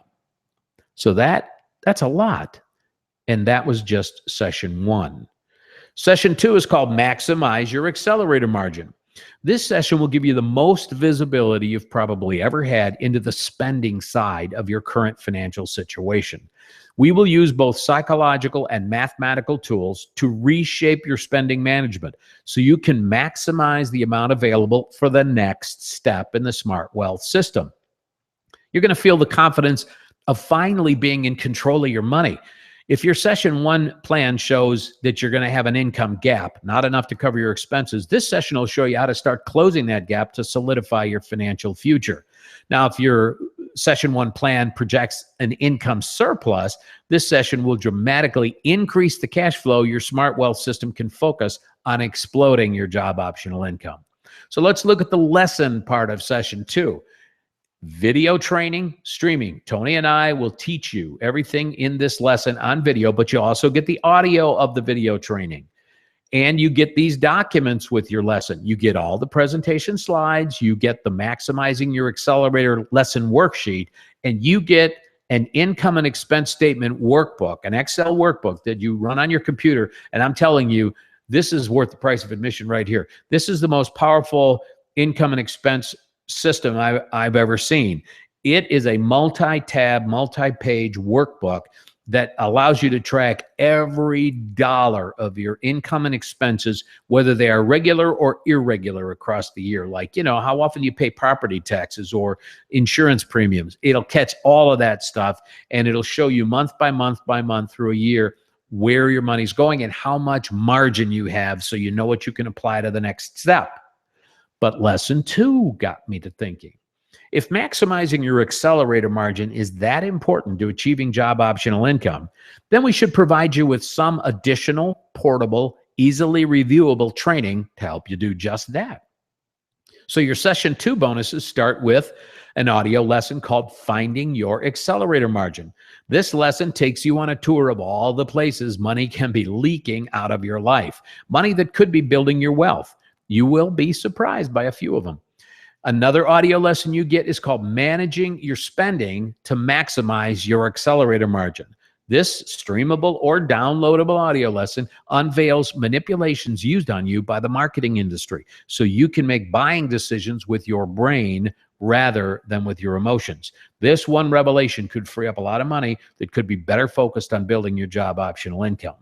[SPEAKER 1] So that's a lot, and that was just session 1. Session 2 is called Maximize Your Accelerator Margin. This session will give you the most visibility you've probably ever had into the spending side of your current financial situation. We will use both psychological and mathematical tools to reshape your spending management so you can maximize the amount available for the next step in the Smart Wealth system. You're going to feel the confidence of finally being in control of your money. If your session 1 plan shows that you're going to have an income gap, not enough to cover your expenses, this session will show you how to start closing that gap to solidify your financial future. Now, if your session 1 plan projects an income surplus, this session will dramatically increase the cash flow your Smart Wealth system can focus on exploding your job optional income. So let's look at the lesson part of session 2. Video training, streaming. Tony and I will teach you everything in this lesson on video, but you also get the audio of the video training. And you get these documents with your lesson. You get all the presentation slides, you get the Maximizing Your Accelerator lesson worksheet, and you get an income and expense statement workbook, an Excel workbook that you run on your computer. And I'm telling you, this is worth the price of admission right here. This is the most powerful income and expense system I've ever seen. It is a multi-tab, multi-page workbook that allows you to track every dollar of your income and expenses, whether they are regular or irregular across the year. Like, how often you pay property taxes or insurance premiums. It'll catch all of that stuff, and it'll show you month by month by month through a year where your money's going and how much margin you have, so you know what you can apply to the next step. But lesson 2 got me to thinking. If maximizing your accelerator margin is that important to achieving job optional income, then we should provide you with some additional, portable, easily reviewable training to help you do just that. So your session 2 bonuses start with an audio lesson called Finding Your Accelerator Margin. This lesson takes you on a tour of all the places money can be leaking out of your life, money that could be building your wealth. You will be surprised by a few of them. Another audio lesson you get is called Managing Your Spending to Maximize Your Accelerator Margin. This streamable or downloadable audio lesson unveils manipulations used on you by the marketing industry so you can make buying decisions with your brain rather than with your emotions. This one revelation could free up a lot of money that could be better focused on building your job optional income.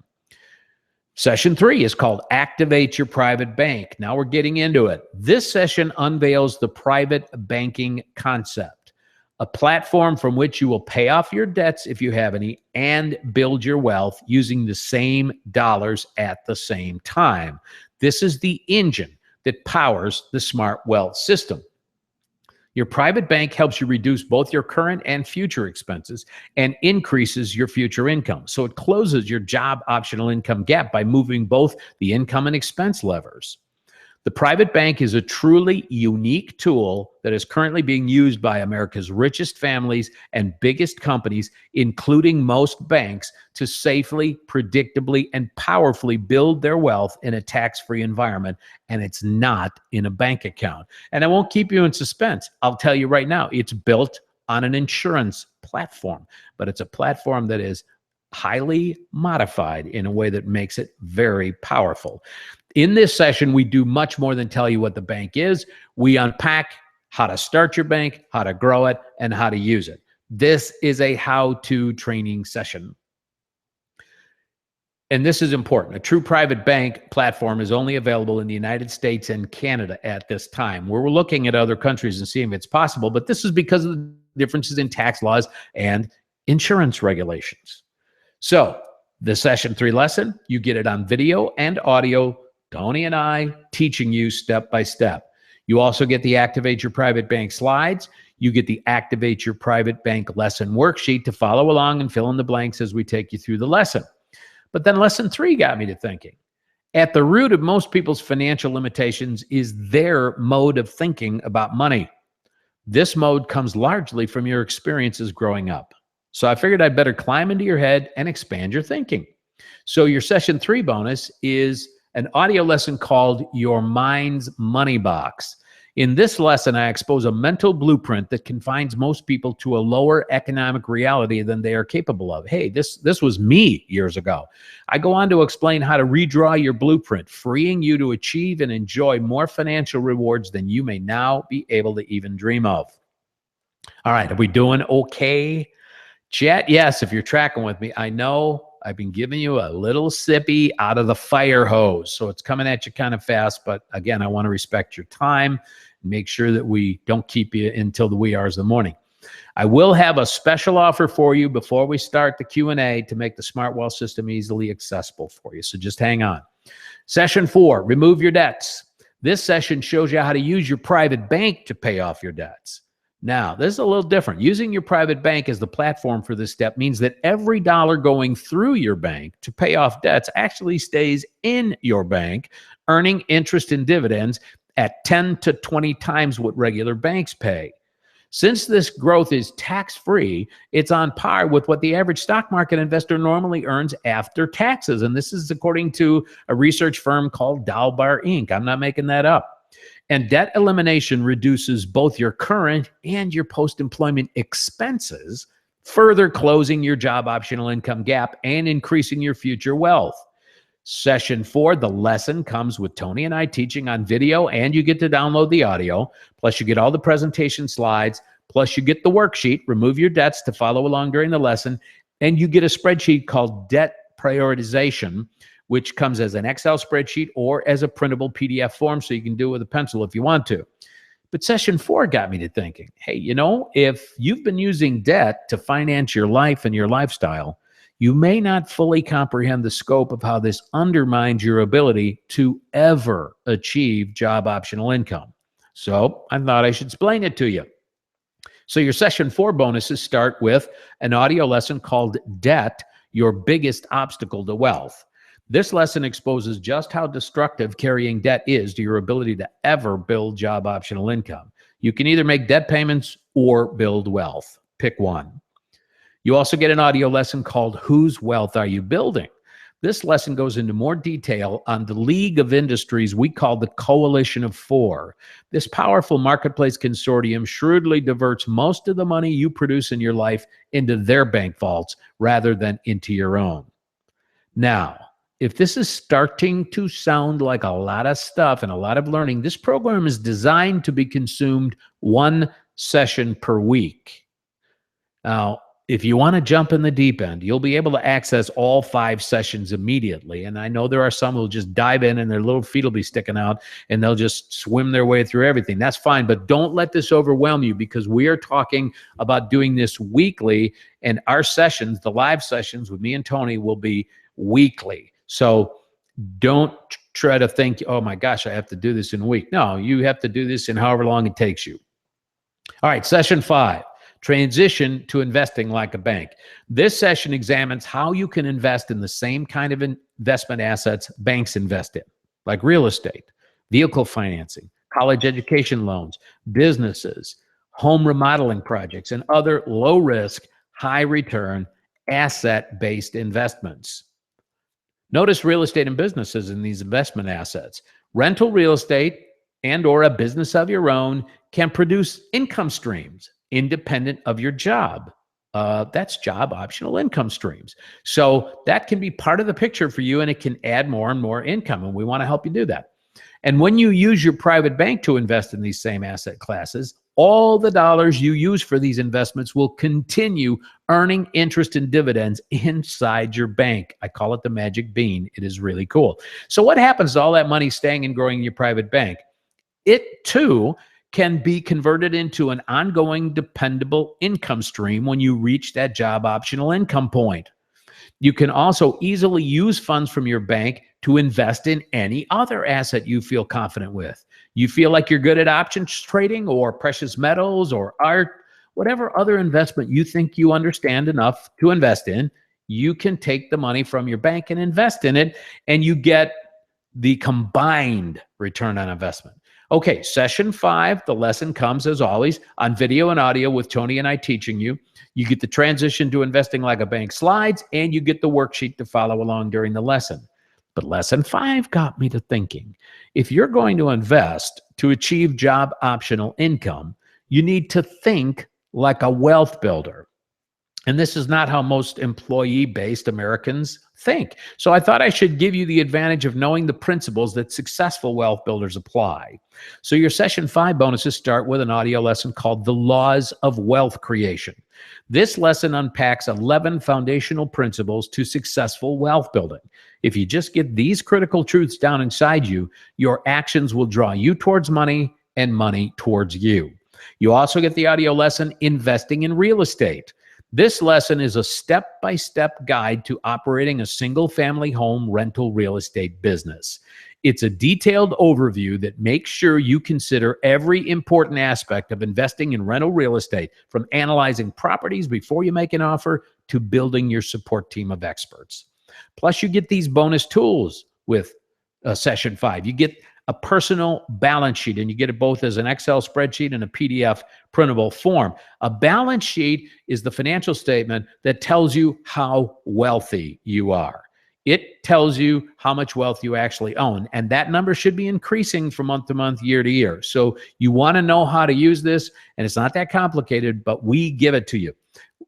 [SPEAKER 1] Session 3 is called Activate Your Private Bank. Now we're getting into it. This session unveils the private banking concept, a platform from which you will pay off your debts if you have any and build your wealth using the same dollars at the same time. This is the engine that powers the Smart Wealth system. Your private bank helps you reduce both your current and future expenses and increases your future income. So it closes your job optional income gap by moving both the income and expense levers. The private bank is a truly unique tool that is currently being used by America's richest families and biggest companies, including most banks, to safely, predictably, and powerfully build their wealth in a tax-free environment, and it's not in a bank account. And I won't keep you in suspense. I'll tell you right now, it's built on an insurance platform, but it's a platform that is highly modified in a way that makes it very powerful. In this session, we do much more than tell you what the bank is. We unpack how to start your bank, how to grow it, and how to use it. This is a how-to training session. And this is important. A true private bank platform is only available in the United States and Canada at this time. We're looking at other countries and seeing if it's possible, but this is because of the differences in tax laws and insurance regulations. So the session 3 lesson, you get it on video and audio, Tony and I teaching you step by step. You also get the Activate Your Private Bank slides. You get the Activate Your Private Bank lesson worksheet to follow along and fill in the blanks as we take you through the lesson. But then lesson 3 got me to thinking. At the root of most people's financial limitations is their mode of thinking about money. This mode comes largely from your experiences growing up. So I figured I'd better climb into your head and expand your thinking. So your session 3 bonus is an audio lesson called Your Mind's Money Box. In this lesson, I expose a mental blueprint that confines most people to a lower economic reality than they are capable of. Hey, this was me years ago. I go on to explain how to redraw your blueprint, freeing you to achieve and enjoy more financial rewards than you may now be able to even dream of. All right, are we doing okay? Chat, yes, if you're tracking with me. I know I've been giving you a little sippy out of the fire hose, so it's coming at you kind of fast, but again, I want to respect your time and make sure that we don't keep you until the wee hours of the morning. I will have a special offer for you before we start the Q&A to make the Smart Wealth system easily accessible for you, so just hang on. Session 4, remove your debts. This session shows you how to use your private bank to pay off your debts. Now, this is a little different. Using your private bank as the platform for this step means that every dollar going through your bank to pay off debts actually stays in your bank, earning interest and dividends at 10 to 20 times what regular banks pay. Since this growth is tax-free, it's on par with what the average stock market investor normally earns after taxes. And this is according to a research firm called Dalbar Inc. I'm not making that up. And debt elimination reduces both your current and your post-employment expenses, further closing your job optional income gap and increasing your future wealth. Session 4, the lesson comes with Tony and I teaching on video, and you get to download the audio, plus you get all the presentation slides, plus you get the worksheet, remove your debts to follow along during the lesson, and you get a spreadsheet called Debt Prioritization, which comes as an Excel spreadsheet or as a printable PDF form, so you can do it with a pencil if you want to. But session 4 got me to thinking, hey, you know, if you've been using debt to finance your life and your lifestyle, you may not fully comprehend the scope of how this undermines your ability to ever achieve job optional income. So I thought I should explain it to you. So your session 4 bonuses start with an audio lesson called Debt, Your Biggest Obstacle to Wealth. This lesson exposes just how destructive carrying debt is to your ability to ever build job optional income. You can either make debt payments or build wealth. Pick one. You also get an audio lesson called Whose Wealth Are You Building? This lesson goes into more detail on the league of industries we call the Coalition of Four. This powerful marketplace consortium shrewdly diverts most of the money you produce in your life into their bank vaults rather than into your own. Now, if this is starting to sound like a lot of stuff and a lot of learning, this program is designed to be consumed 1 session per week. Now, if you want to jump in the deep end, you'll be able to access all 5 sessions immediately. And I know there are some who will just dive in and their little feet will be sticking out and they'll just swim their way through everything. That's fine, but don't let this overwhelm you, because we are talking about doing this weekly, and our sessions, the live sessions with me and Tony, will be weekly. So don't try to think, oh my gosh, I have to do this in a week. No, you have to do this in however long it takes you. All right, session 5, transition to investing like a bank. This session examines how you can invest in the same kind of investment assets banks invest in, like real estate, vehicle financing, college education loans, businesses, home remodeling projects, and other low risk, high return, asset based investments. Notice real estate and businesses in these investment assets. Rental real estate and or a business of your own can produce income streams independent of your job. That's job optional income streams. So that can be part of the picture for you, and it can add more and more income, and we want to help you do that. And when you use your private bank to invest in these same asset classes, all the dollars you use for these investments will continue earning interest and dividends inside your bank. I call it the magic bean. It is really cool. So what happens to all that money staying and growing in your private bank? It too can be converted into an ongoing dependable income stream when you reach that job optional income point. You can also easily use funds from your bank to invest in any other asset you feel confident with. You feel like you're good at options trading or precious metals or art, whatever other investment you think you understand enough to invest in, you can take the money from your bank and invest in it, and you get the combined return on investment. Okay, session 5, the lesson comes as always on video and audio with Tony and I teaching you. You get the transition to investing like a bank slides, and you get the worksheet to follow along during the lesson. But lesson 5 got me to thinking, if you're going to invest to achieve job optional income, you need to think like a wealth builder. And this is not how most employee-based Americans think. So I thought I should give you the advantage of knowing the principles that successful wealth builders apply. So your session 5 bonuses start with an audio lesson called The Laws of Wealth Creation. This lesson unpacks 11 foundational principles to successful wealth building. If you just get these critical truths down inside you, your actions will draw you towards money and money towards you. You also get the audio lesson, Investing in Real Estate. This lesson is a step-by-step guide to operating a single-family home rental real estate business. It's a detailed overview that makes sure you consider every important aspect of investing in rental real estate, from analyzing properties before you make an offer to building your support team of experts. Plus, you get these bonus tools with session 5. You get a personal balance sheet, and you get it both as an Excel spreadsheet and a PDF printable form. A balance sheet is the financial statement that tells you how wealthy you are. It tells you how much wealth you actually own, and that number should be increasing from month to month, year to year. So you want to know how to use this, and it's not that complicated, but we give it to you.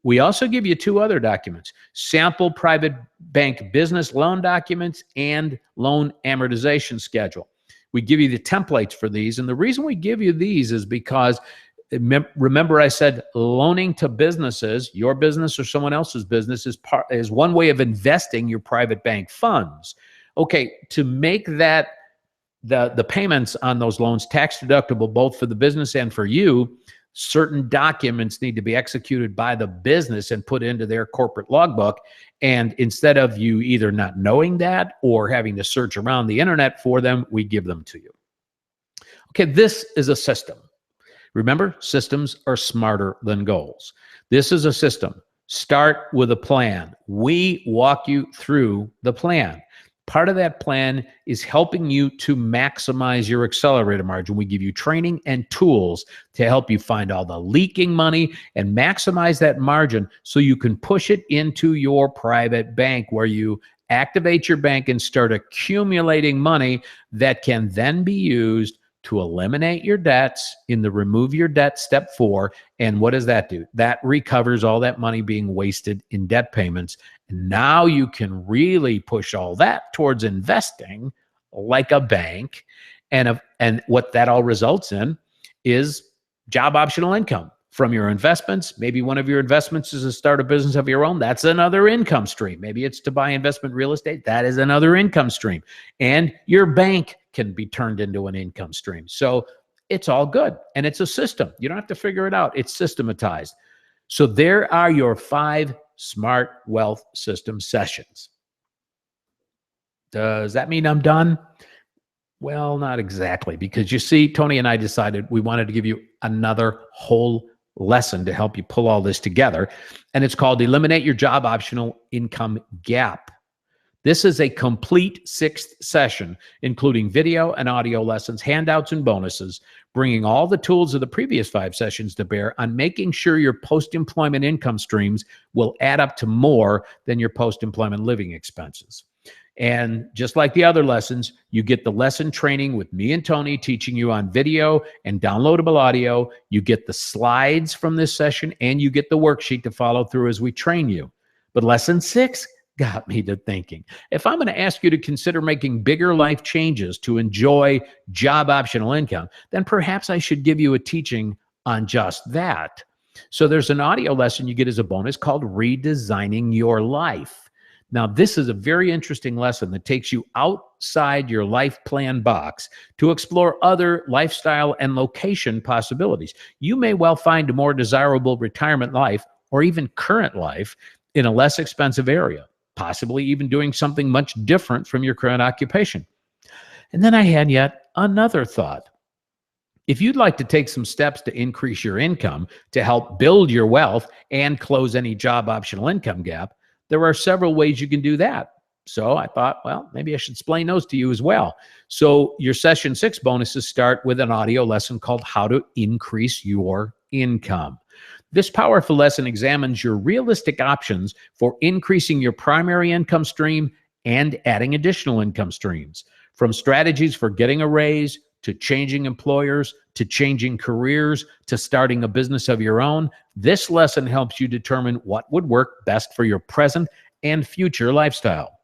[SPEAKER 1] We also give you 2 other documents, sample private bank business loan documents and loan amortization schedule. We give you the templates for these, and the reason we give you these is because, remember I said loaning to businesses, your business or someone else's business, is one way of investing your private bank funds. Okay, to make that the payments on those loans tax deductible both for the business and for you, certain documents need to be executed by the business and put into their corporate logbook. And instead of you either not knowing that or having to search around the internet for them, we give them to you. Okay, this is a system. Remember, systems are smarter than goals. This is a system. Start with a plan. We walk you through the plan. Part of that plan is helping you to maximize your accelerator margin. We give you training and tools to help you find all the leaking money and maximize that margin so you can push it into your private bank, where you activate your bank and start accumulating money that can then be used to eliminate your debts in the remove your debt step 4. And what does that do? That recovers all that money being wasted in debt payments. And now you can really push all that towards investing like a bank. And what that all results in is job optional income from your investments. Maybe one of your investments is to start a business of your own. That's another income stream. Maybe it's to buy investment real estate. That is another income stream. And your bank can be turned into an income stream. So it's all good. And it's a system. You don't have to figure it out. It's systematized. So there are your 5 Smart Wealth System sessions. Does that mean I'm done? Well, not exactly, because you see, Tony and I decided we wanted to give you another whole lesson to help you pull all this together. And it's called Eliminate Your Job Optional Income Gap. This is a complete 6th session, including video and audio lessons, handouts, and bonuses, bringing all the tools of the previous 5 sessions to bear on making sure your post-employment income streams will add up to more than your post-employment living expenses. And just like the other lessons, you get the lesson training with me and Tony teaching you on video and downloadable audio. You get the slides from this session, and you get the worksheet to follow through as we train you. But lesson 6 got me to thinking. If I'm going to ask you to consider making bigger life changes to enjoy job optional income, then perhaps I should give you a teaching on just that. So there's an audio lesson you get as a bonus called Redesigning Your Life. Now, this is a very interesting lesson that takes you outside your life plan box to explore other lifestyle and location possibilities. You may well find a more desirable retirement life or even current life in a less expensive area, possibly even doing something much different from your current occupation. And then I had yet another thought. If you'd like to take some steps to increase your income to help build your wealth and close any job optional income gap, there are several ways you can do that. So I thought, well, maybe I should explain those to you as well. So your session 6 bonuses start with an audio lesson called How to Increase Your Income. This powerful lesson examines your realistic options for increasing your primary income stream and adding additional income streams. From strategies for getting a raise, to changing employers, to changing careers, to starting a business of your own, this lesson helps you determine what would work best for your present and future lifestyle.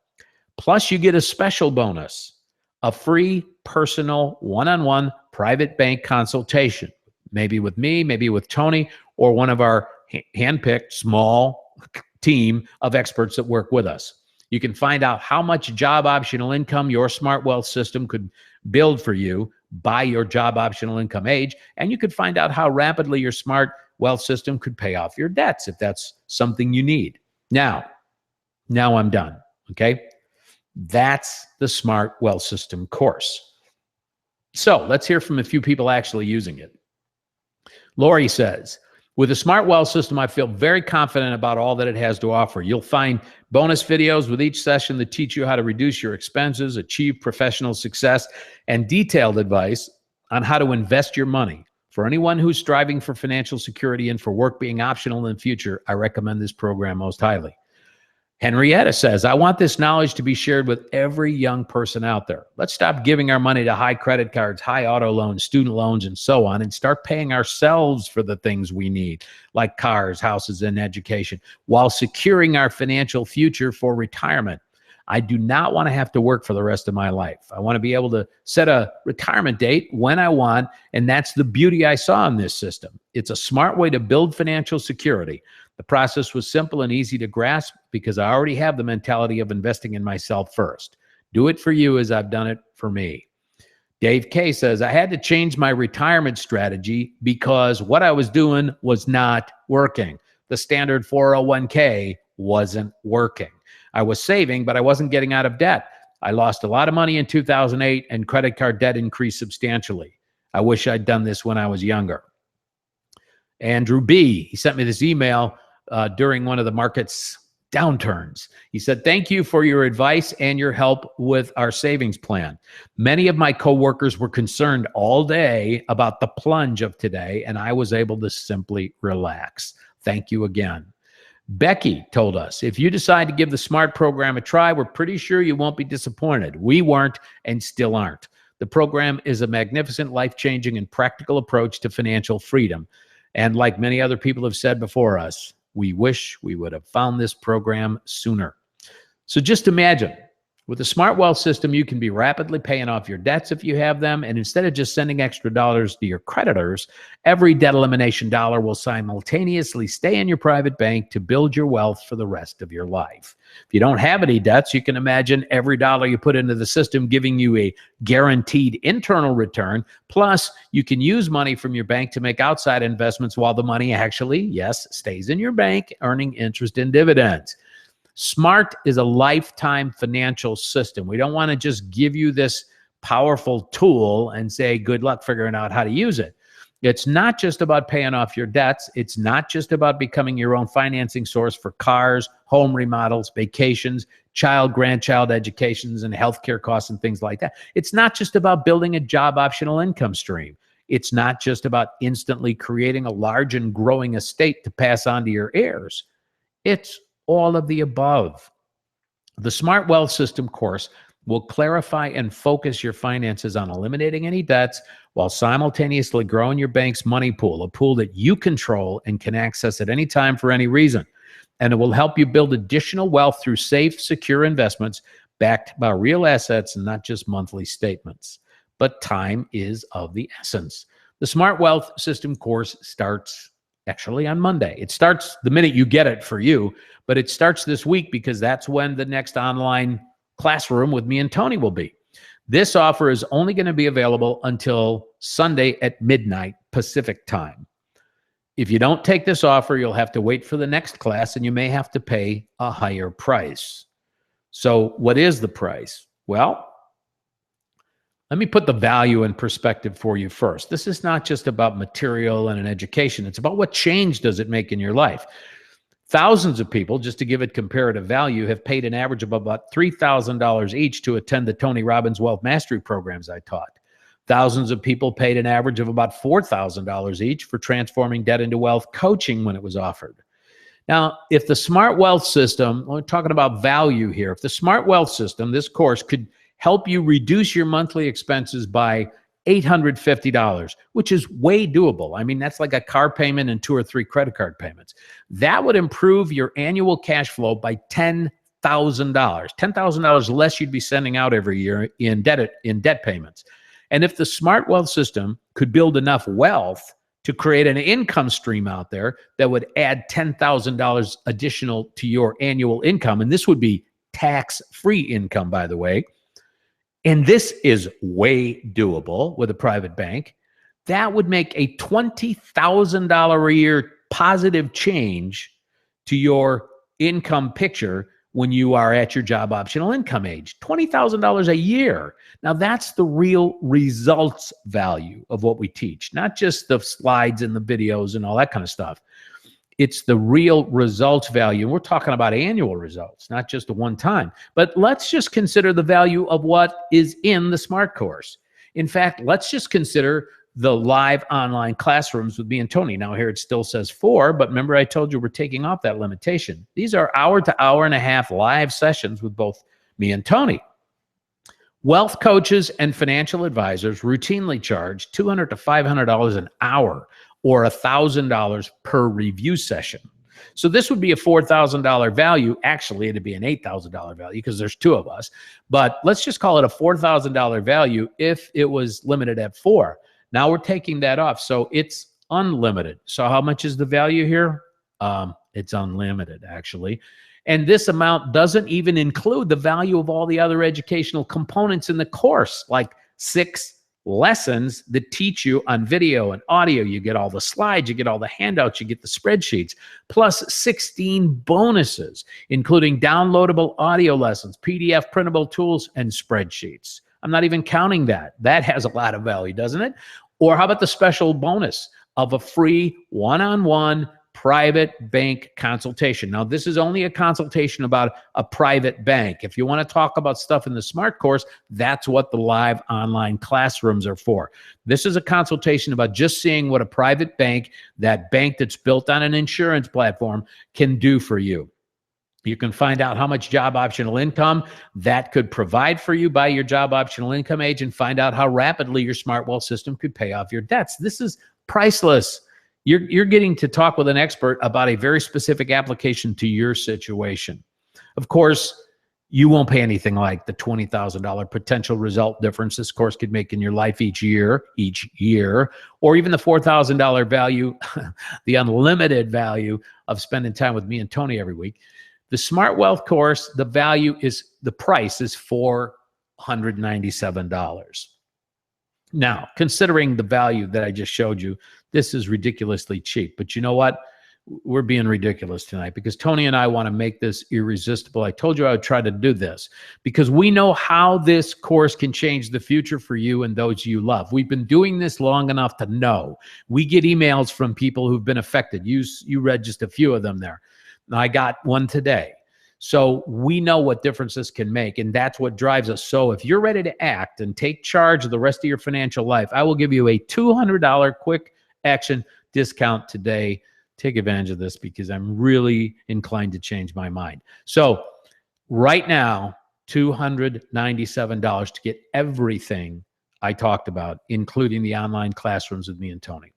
[SPEAKER 1] Plus, you get a special bonus, a free personal one-on-one private bank consultation, maybe with me, maybe with Tony, or one of our handpicked small team of experts that work with us. You can find out how much job optional income your Smart Wealth system could build for you by your job optional income age, and you could find out how rapidly your Smart Wealth system could pay off your debts if that's something you need. Now I'm done, okay? That's the Smart Wealth System course. So let's hear from a few people actually using it. Lori says, with the Smart Wealth System, I feel very confident about all that it has to offer. You'll find bonus videos with each session that teach you how to reduce your expenses, achieve professional success, and detailed advice on how to invest your money. For anyone who's striving for financial security and for work being optional in the future, I recommend this program most highly. Henrietta says, I want this knowledge to be shared with every young person out there. Let's stop giving our money to high credit cards, high auto loans, student loans, and so on, and start paying ourselves for the things we need, like cars, houses, and education, while securing our financial future for retirement. I do not want to have to work for the rest of my life. I want to be able to set a retirement date when I want, and that's the beauty I saw in this system. It's a smart way to build financial security. The process was simple and easy to grasp because I already have the mentality of investing in myself first. Do it for you as I've done it for me. Dave K says, I had to change my retirement strategy because what I was doing was not working. The standard 401k wasn't working. I was saving, but I wasn't getting out of debt. I lost a lot of money in 2008 and credit card debt increased substantially. I wish I'd done this when I was younger. Andrew B., he sent me this email during one of the market's downturns. He said, thank you for your advice and your help with our savings plan. Many of my coworkers were concerned all day about the plunge of today, and I was able to simply relax. Thank you again. Becky told us, if you decide to give the SMART program a try, we're pretty sure you won't be disappointed. We weren't and still aren't. The program is a magnificent, life-changing, and practical approach to financial freedom. And like many other people have said before us, we wish we would have found this program sooner. So just imagine, with the Smart Wealth system, you can be rapidly paying off your debts if you have them, and instead of just sending extra dollars to your creditors, every debt elimination dollar will simultaneously stay in your private bank to build your wealth for the rest of your life. If you don't have any debts, you can imagine every dollar you put into the system giving you a guaranteed internal return, plus you can use money from your bank to make outside investments while the money actually, yes, stays in your bank, earning interest and dividends. SMART is a lifetime financial system. We don't want to just give you this powerful tool and say, good luck figuring out how to use it. It's not just about paying off your debts. It's not just about becoming your own financing source for cars, home remodels, vacations, child, grandchild educations, and healthcare costs and things like that. It's not just about building a job optional income stream. It's not just about instantly creating a large and growing estate to pass on to your heirs. It's all of the above. The Smart Wealth System course will clarify and focus your finances on eliminating any debts while simultaneously growing your bank's money pool, a pool that you control and can access at any time for any reason. And it will help you build additional wealth through safe, secure investments backed by real assets and not just monthly statements. But time is of the essence. The Smart Wealth System course starts actually on Monday. It starts the minute you get it for you, but it starts this week because that's when the next online classroom with me and Tony will be. This offer is only going to be available until Sunday at midnight Pacific time. If you don't take this offer, you'll have to wait for the next class and you may have to pay a higher price. So what is the price? Well, let me put the value in perspective for you first. This is not just about material and an education. It's about what change does it make in your life. Thousands of people, just to give it comparative value, have paid an average of about $3,000 each to attend the Tony Robbins Wealth Mastery programs I taught. Thousands of people paid an average of about $4,000 each for transforming debt into wealth coaching when it was offered. Now, if the Smart Wealth System, we're talking about value here, if the Smart Wealth System, this course could help you reduce your monthly expenses by $850, which is way doable. I mean, that's like a car payment and 2 or 3 credit card payments. That would improve your annual cash flow by $10,000. $10,000 less you'd be sending out every year in debt payments. And if the Smart Wealth System could build enough wealth to create an income stream out there that would add $10,000 additional to your annual income, and this would be tax-free income, by the way, and this is way doable with a private bank, that would make a $20,000 a year positive change to your income picture when you are at your job optional income age. $20,000 a year. Now that's the real results value of what we teach, not just the slides and the videos and all that kind of stuff. It's the real results value. And we're talking about annual results, not just a one time. But let's just consider the value of what is in the Smart course. In fact, let's just consider the live online classrooms with me and Tony. Now here it still says 4, but remember I told you we're taking off that limitation. These are hour to hour and a half live sessions with both me and Tony. Wealth coaches and financial advisors routinely charge $200 to $500 an hour or $1,000 per review session. So this would be a $4,000 value. Actually, it'd be an $8,000 value because there's 2 of us. But let's just call it a $4,000 value if it was limited at 4. Now we're taking that off. So it's unlimited. So how much is the value here? It's unlimited, actually. And this amount doesn't even include the value of all the other educational components in the course, like 6 lessons that teach you on video and audio. You get all the slides, you get all the handouts, you get the spreadsheets, plus 16 bonuses, including downloadable audio lessons, PDF printable tools, and spreadsheets. I'm not even counting that. That has a lot of value, doesn't it? Or how about the special bonus of a free one-on-one private bank consultation? Now, this is only a consultation about a private bank. If you want to talk about stuff in the Smart course, that's what the live online classrooms are for. This is a consultation about just seeing what a private bank, that bank that's built on an insurance platform, can do for you. You can find out how much job optional income that could provide for you by your job optional income age and find out how rapidly your Smart Wealth System could pay off your debts. This is priceless. You're getting to talk with an expert about a very specific application to your situation. Of course, you won't pay anything like the $20,000 potential result difference this course could make in your life each year, or even the $4,000 value, the unlimited value of spending time with me and Tony every week. The Smart Wealth course, the price is $497. Now, considering the value that I just showed you, this is ridiculously cheap. But you know what? We're being ridiculous tonight because Tony and I want to make this irresistible. I told you I would try to do this because we know how this course can change the future for you and those you love. We've been doing this long enough to know. We get emails from people who've been affected. You read just a few of them there. I got one today. So we know what difference this can make, and that's what drives us. So if you're ready to act and take charge of the rest of your financial life, I will give you a $200 quick action discount today. Take advantage of this because I'm really inclined to change my mind. So right now, $297 to get everything I talked about, including the online classrooms with me and Tony.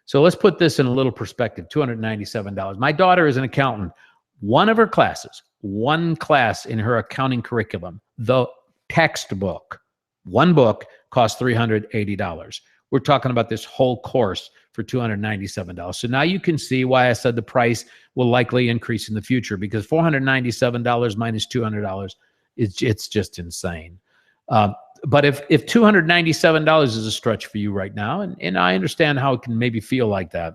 [SPEAKER 1] So let's put this in a little perspective, $297. My daughter is an accountant. One of her classes, one class in her accounting curriculum, the textbook, one book costs $380. We're talking about this whole course for $297. So now you can see why I said the price will likely increase in the future, because $497 minus $200, it's just insane. But if $297 is a stretch for you right now, and I understand how it can maybe feel like that,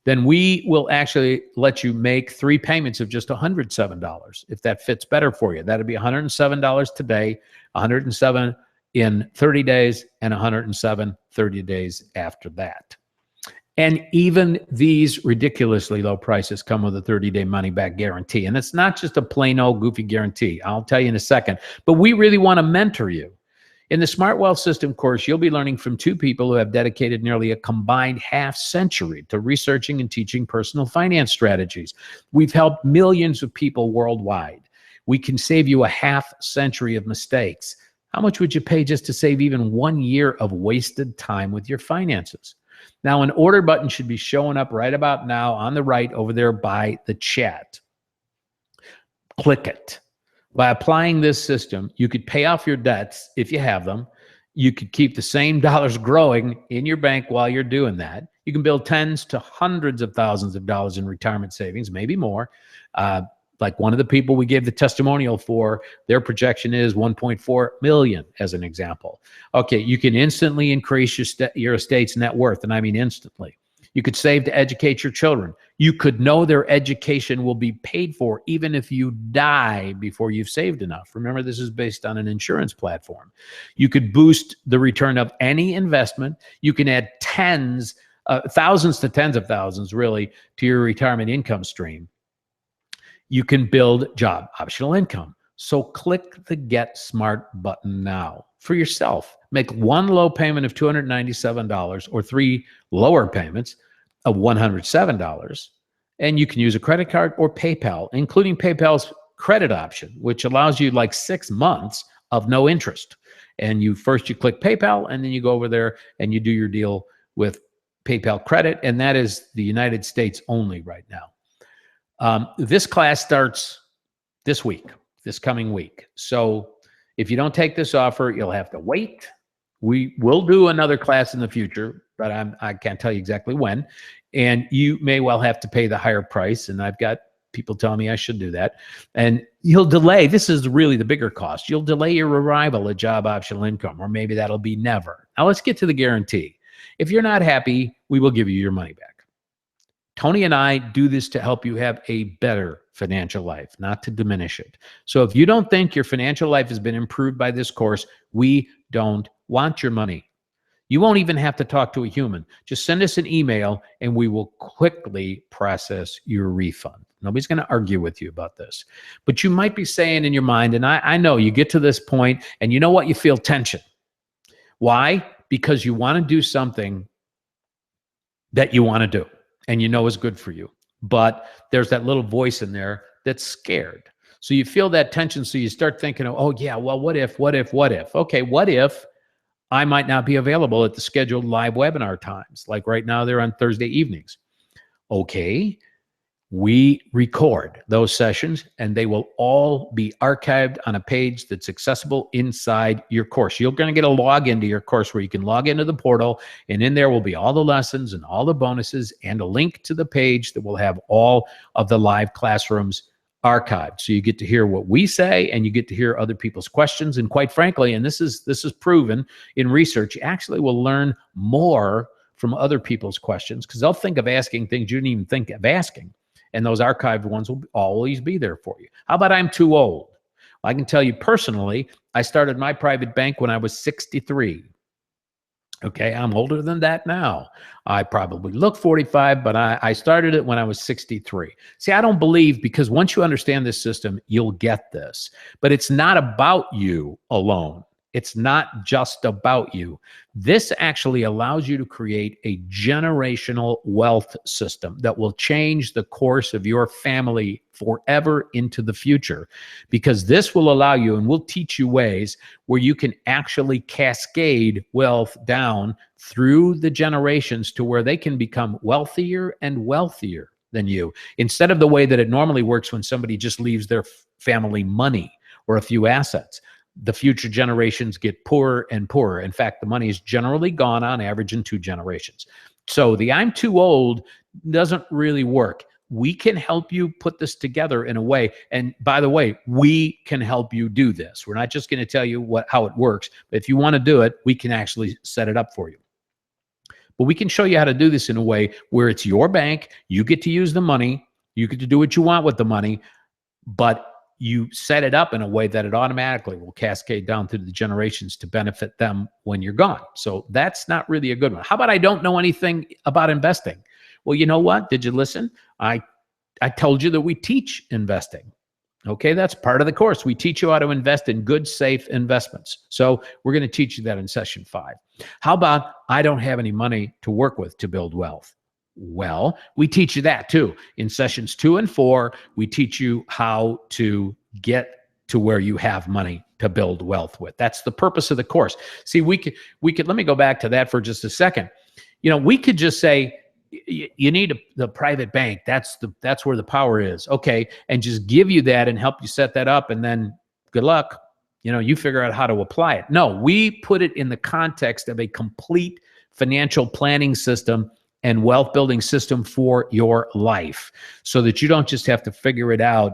[SPEAKER 1] then we will actually let you make 3 payments of just $107 if that fits better for you. That'd be $107 today, $107 in 30 days, and $107 30 days after that. And even these ridiculously low prices come with a 30-day money-back guarantee. And it's not just a plain old goofy guarantee. I'll tell you in a second. But we really want to mentor you. In the Smart Wealth System course, you'll be learning from 2 people who have dedicated nearly a combined half-century to researching and teaching personal finance strategies. We've helped millions of people worldwide. We can save you a half-century of mistakes. How much would you pay just to save even 1 year of wasted time with your finances? Now, an order button should be showing up right about now on the right over there by the chat. Click it. By applying this system, you could pay off your debts if you have them. You could keep the same dollars growing in your bank while you're doing that. You can build tens to hundreds of thousands of dollars in retirement savings, maybe more. Like one of the people we gave the testimonial for, their projection is 1.4 million as an example. Okay, you can instantly increase your estate's net worth, and I mean instantly. You could save to educate your children. You could know their education will be paid for even if you die before you've saved enough. Remember, this is based on an insurance platform. You could boost the return of any investment. You can add thousands to tens of thousands, really, to your retirement income stream. You can build job optional income. So click the Get Smart button now for yourself. Make 1 low payment of $297 or 3 lower payments of $107. And you can use a credit card or PayPal, including PayPal's credit option, which allows you like 6 months of no interest. And you click PayPal, and then you go over there and you do your deal with PayPal credit. And that is the United States only right now. This class starts this coming week. So if you don't take this offer, you'll have to wait. We will do another class in the future, but I can't tell you exactly when. And you may well have to pay the higher price. And I've got people telling me I should do that. And you'll delay. This is really the bigger cost. You'll delay your arrival at job optional income, or maybe that'll be never. Now let's get to the guarantee. If you're not happy, we will give you your money back. Tony and I do this to help you have a better financial life, not to diminish it. So if you don't think your financial life has been improved by this course, we don't want your money. You won't even have to talk to a human. Just send us an email and we will quickly process your refund. Nobody's going to argue with you about this. But you might be saying in your mind, and I know you get to this point and you know what? You feel tension. Why? Because you want to do something that you want to do and you know is good for you. But there's that little voice in there that's scared. So you feel that tension. So you start thinking, oh yeah, well, what if? Okay, what if I might not be available at the scheduled live webinar times? Like right now, they're on Thursday evenings. Okay, we record those sessions and they will all be archived on a page that's accessible inside your course. You're going to get a login to your course where you can log into the portal, and in there will be all the lessons and all the bonuses and a link to the page that will have all of the live classrooms archived. So you get to hear what we say and you get to hear other people's questions. And quite frankly, and this is proven in research, you actually will learn more from other people's questions because they'll think of asking things you didn't even think of asking. And those archived ones will always be there for you. How about I'm too old? I can tell you personally, I started my private bank when I was 63. Okay, I'm older than that now. I probably look 45, but I started it when I was 63. See, I don't believe, because once you understand this system, you'll get this. But it's not about you alone. It's not just about you. This actually allows you to create a generational wealth system that will change the course of your family forever into the future, because this will allow you, and we'll teach you ways where you can actually cascade wealth down through the generations to where they can become wealthier and wealthier than you, instead of the way that it normally works when somebody just leaves their family money or a few assets. The future generations get poorer and poorer. In fact, the money is generally gone on average in 2 generations. So the I'm too old doesn't really work. We can help you put this together in a way. And by the way, we can help you do this. We're not just going to tell you how it works. But if you want to do it, we can actually set it up for you. But we can show you how to do this in a way where it's your bank. You get to use the money. You get to do what you want with the money. But you set it up in a way that it automatically will cascade down through the generations to benefit them when you're gone. So that's not really a good one. How about I don't know anything about investing? Well, you know what? Did you listen? I told you that we teach investing. Okay, that's part of the course. We teach you how to invest in good, safe investments. So we're going to teach you that in session 5. How about I don't have any money to work with to build wealth? Well, we teach you that too. In sessions 2 and 4, we teach you how to get to where you have money to build wealth with. That's the purpose of the course. See, we could, let me go back to that for just a second. You know, we could just say, you need the private bank. That's where the power is. Okay. And just give you that and help you set that up. And then good luck. You know, you figure out how to apply it. No, we put it in the context of a complete financial planning system and wealth building system for your life, so that you don't just have to figure it out.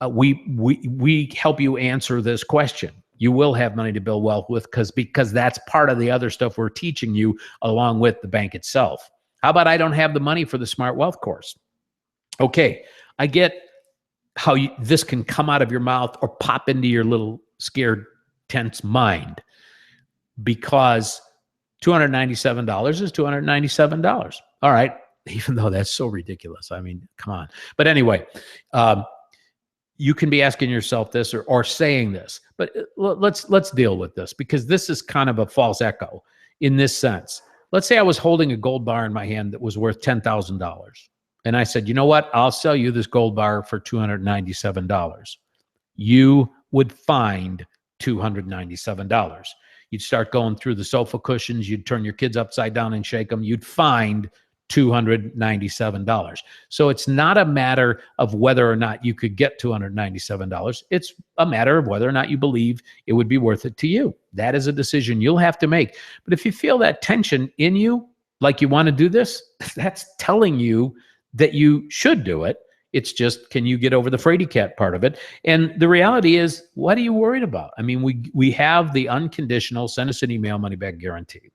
[SPEAKER 1] We help you answer this question. You will have money to build wealth with, because that's part of the other stuff we're teaching you along with the bank itself. How about I don't have the money for the Smart Wealth course? Okay, I get how this can come out of your mouth or pop into your little scared, tense mind, because $297 is $297. All right, even though that's so ridiculous. I mean, come on. But anyway, you can be asking yourself this or saying this, but let's deal with this, because this is kind of a false echo in this sense. Let's say I was holding a gold bar in my hand that was worth $10,000. And I said, you know what? I'll sell you this gold bar for $297. You would find $297. You'd start going through the sofa cushions. You'd turn your kids upside down and shake them. You'd find $297. So it's not a matter of whether or not you could get $297. It's a matter of whether or not you believe it would be worth it to you. That is a decision you'll have to make. But if you feel that tension in you, like you want to do this, that's telling you that you should do it. It's just, can you get over the fraidy cat part of it? And the reality is, what are you worried about? I mean, we have the unconditional send us an email money back guarantee.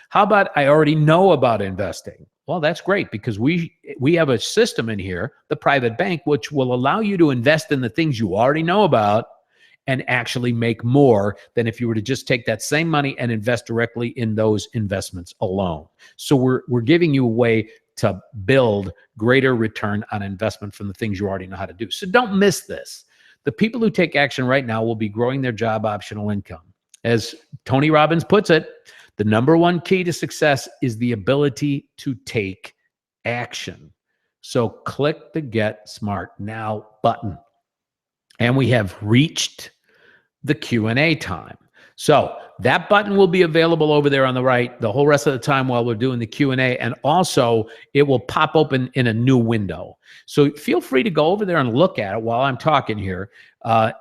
[SPEAKER 1] How about I already know about investing? Well, that's great, because we have a system in here, the private bank, which will allow you to invest in the things you already know about and actually make more than if you were to just take that same money and invest directly in those investments alone. So we're giving you a way to build greater return on investment from the things you already know how to do. So don't miss this. The people who take action right now will be growing their job optional income. As Tony Robbins puts it, the number one key to success is the ability to take action. So click the Get Smart Now button. And we have reached the Q&A time. So that button will be available over there on the right the whole rest of the time while we're doing the Q&A. And also it will pop open in a new window. So feel free to go over there and look at it while I'm talking here,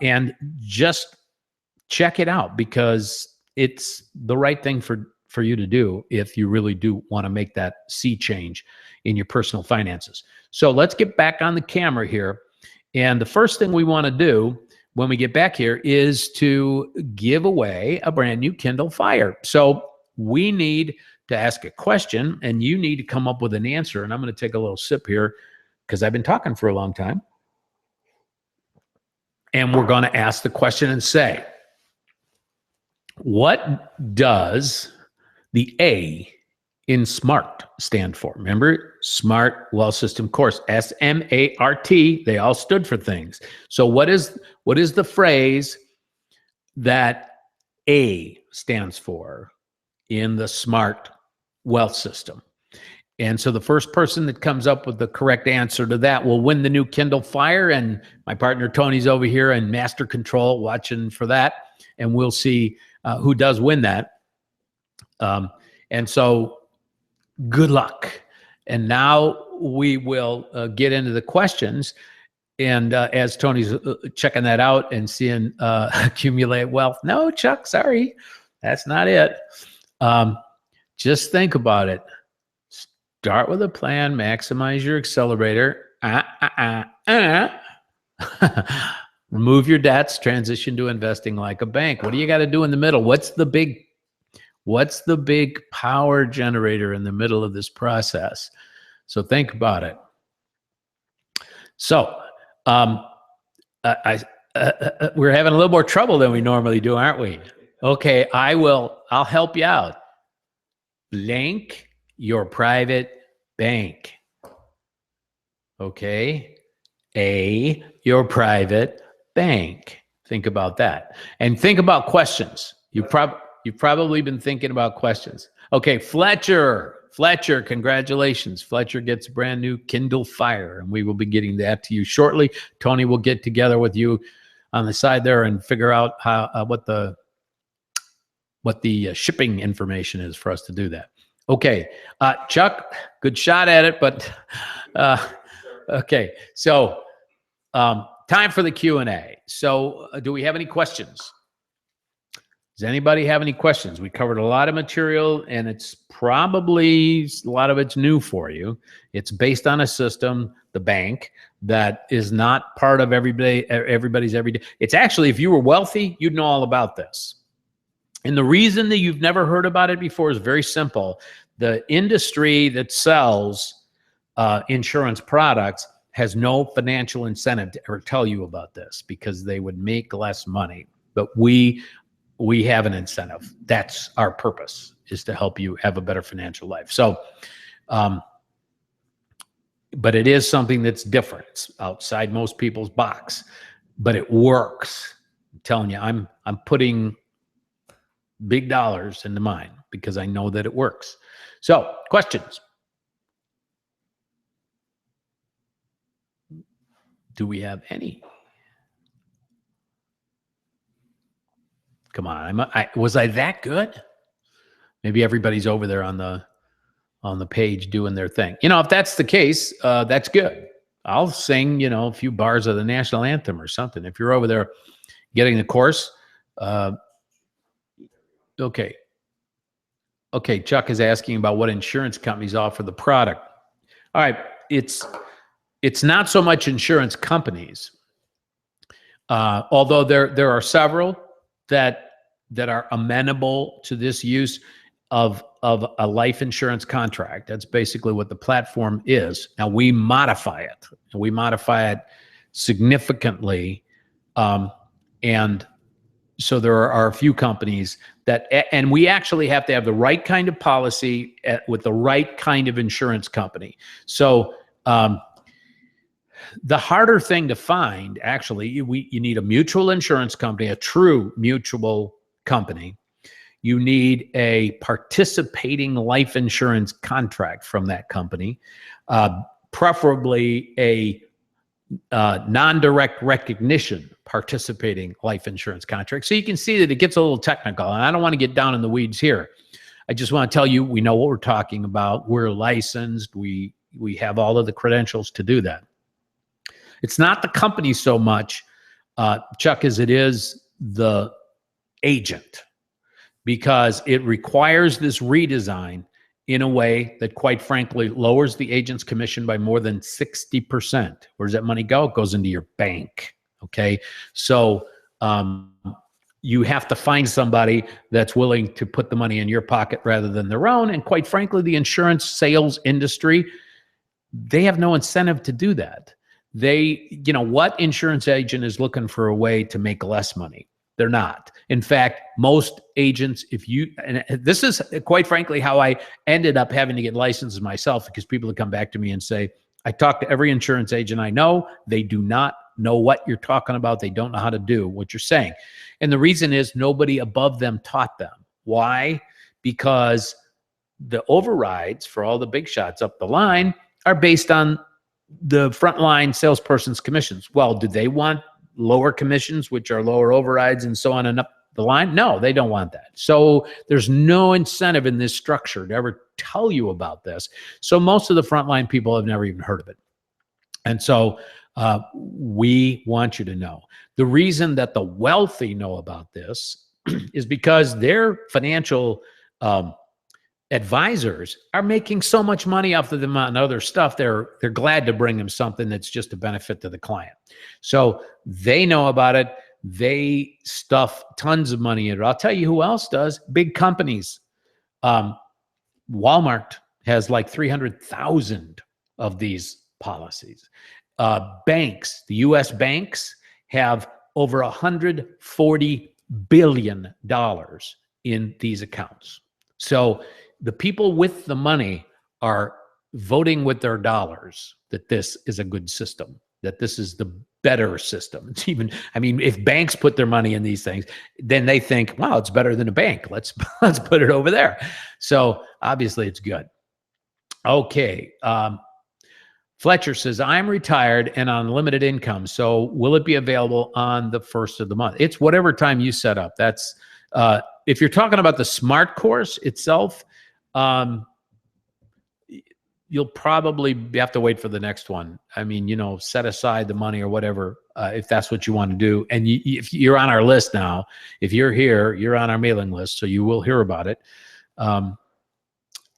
[SPEAKER 1] and just check it out, because it's the right thing for you to do if you really do want to make that sea change in your personal finances. So let's get back on the camera here. And the first thing we want to do when we get back here is to give away a brand new Kindle Fire. So we need to ask a question, and you need to come up with an answer. And I'm going to take a little sip here because I've been talking for a long time. And we're going to ask the question and say, what does the A in SMART stand for? Remember, Smart Wealth System Course, SMART. They all stood for things. So what is the phrase that A stands for in the SMART Wealth System? And so the first person that comes up with the correct answer to that will win the new Kindle Fire. And my partner Tony's over here in Master Control watching for that. And we'll see who does win that. And so good luck. And now we will get into the questions. And as Tony's checking that out and seeing accumulate wealth. No, Chuck, sorry. That's not it. Just think about it. Start with a plan, maximize your accelerator. Remove your debts, transition to investing like a bank. What do you got to do in the middle? What's the big power generator in the middle of this process? So think about it. So we're having a little more trouble than we normally do, aren't we? Okay, I'll help you out. Blank your private bank. Okay, your private bank. Think about that, and think about questions. You've probably been thinking about questions. Okay, Fletcher, congratulations. Fletcher gets a brand new Kindle Fire, and we will be getting that to you shortly. Tony will get together with you on the side there and figure out how what the shipping information is for us to do that. Okay, Chuck, good shot at it, but okay. So time for the Q&A. So do we have any questions? Does anybody have any questions? We covered a lot of material, and it's probably a lot of it's new for you. It's based on a system, the bank, that is not part of everybody's everyday. It's actually, if you were wealthy, you'd know all about this. And the reason that you've never heard about it before is very simple. The industry that sells insurance products has no financial incentive to ever tell you about this because they would make less money. But we have an incentive. That's our purpose, is to help you have a better financial life. So, but it is something that's different. It's outside most people's box, but it works. I'm telling you, I'm putting big dollars into mine because I know that it works. So, questions? Do we have any? Come on, was I that good? Maybe everybody's over there on the page doing their thing. You know, if that's the case, that's good. I'll sing, a few bars of the national anthem or something. If you're over there getting the course, okay. Okay, Chuck is asking about what insurance companies offer the product. All right, it's not so much insurance companies, although there are several that are amenable to this use of a life insurance contract. That's basically what the platform is. Now we modify it. We modify it significantly, and so there are a few companies that, and we actually have to have the right kind of policy with the right kind of insurance company. So the harder thing to find, actually, you need a mutual insurance company, a true mutual company. You need a participating life insurance contract from that company, preferably a non-direct recognition participating life insurance contract. So you can see that it gets a little technical, and I don't want to get down in the weeds here. I just want to tell you, we know what we're talking about. We're licensed. We have all of the credentials to do that. It's not the company so much, Chuck, as it is the agent, because it requires this redesign in a way that, quite frankly, lowers the agent's commission by more than 60%. Where does that money go? It goes into your bank, okay? So you have to find somebody that's willing to put the money in your pocket rather than their own. And quite frankly, the insurance sales industry, they have no incentive to do that. What insurance agent is looking for a way to make less money? They're not. In fact, most agents, and this is quite frankly how I ended up having to get licensed myself, because people would come back to me and say, I talk to every insurance agent I know. They do not know what you're talking about. They don't know how to do what you're saying. And the reason is nobody above them taught them. Why? Because the overrides for all the big shots up the line are based on the frontline salesperson's commissions. Well, do they want lower commissions, which are lower overrides and so on and up the line? No, they don't want that. So there's no incentive in this structure to ever tell you about this. So most of the frontline people have never even heard of it. And so we want you to know. The reason that the wealthy know about this is because their financial advisors are making so much money off of them on other stuff. They're glad to bring them something that's just a benefit to the client. So they know about it. They stuff tons of money in it. I'll tell you who else does. Big companies. Walmart has like 300,000 of these policies. Banks, the U.S. banks have over $140 billion in these accounts. So the people with the money are voting with their dollars that this is a good system, that this is the better system. It's even, I mean, if banks put their money in these things, then they think, wow, it's better than a bank. Let's put it over there. So obviously it's good. Okay. Fletcher says, I'm retired and on limited income. So will it be available on the first of the month? It's whatever time you set up. That's, if you're talking about the SMART course itself, you'll probably have to wait for the next one. I mean, you know, set aside the money or whatever, if that's what you want to do. And if you're on our list now, if you're here, you're on our mailing list, so you will hear about it.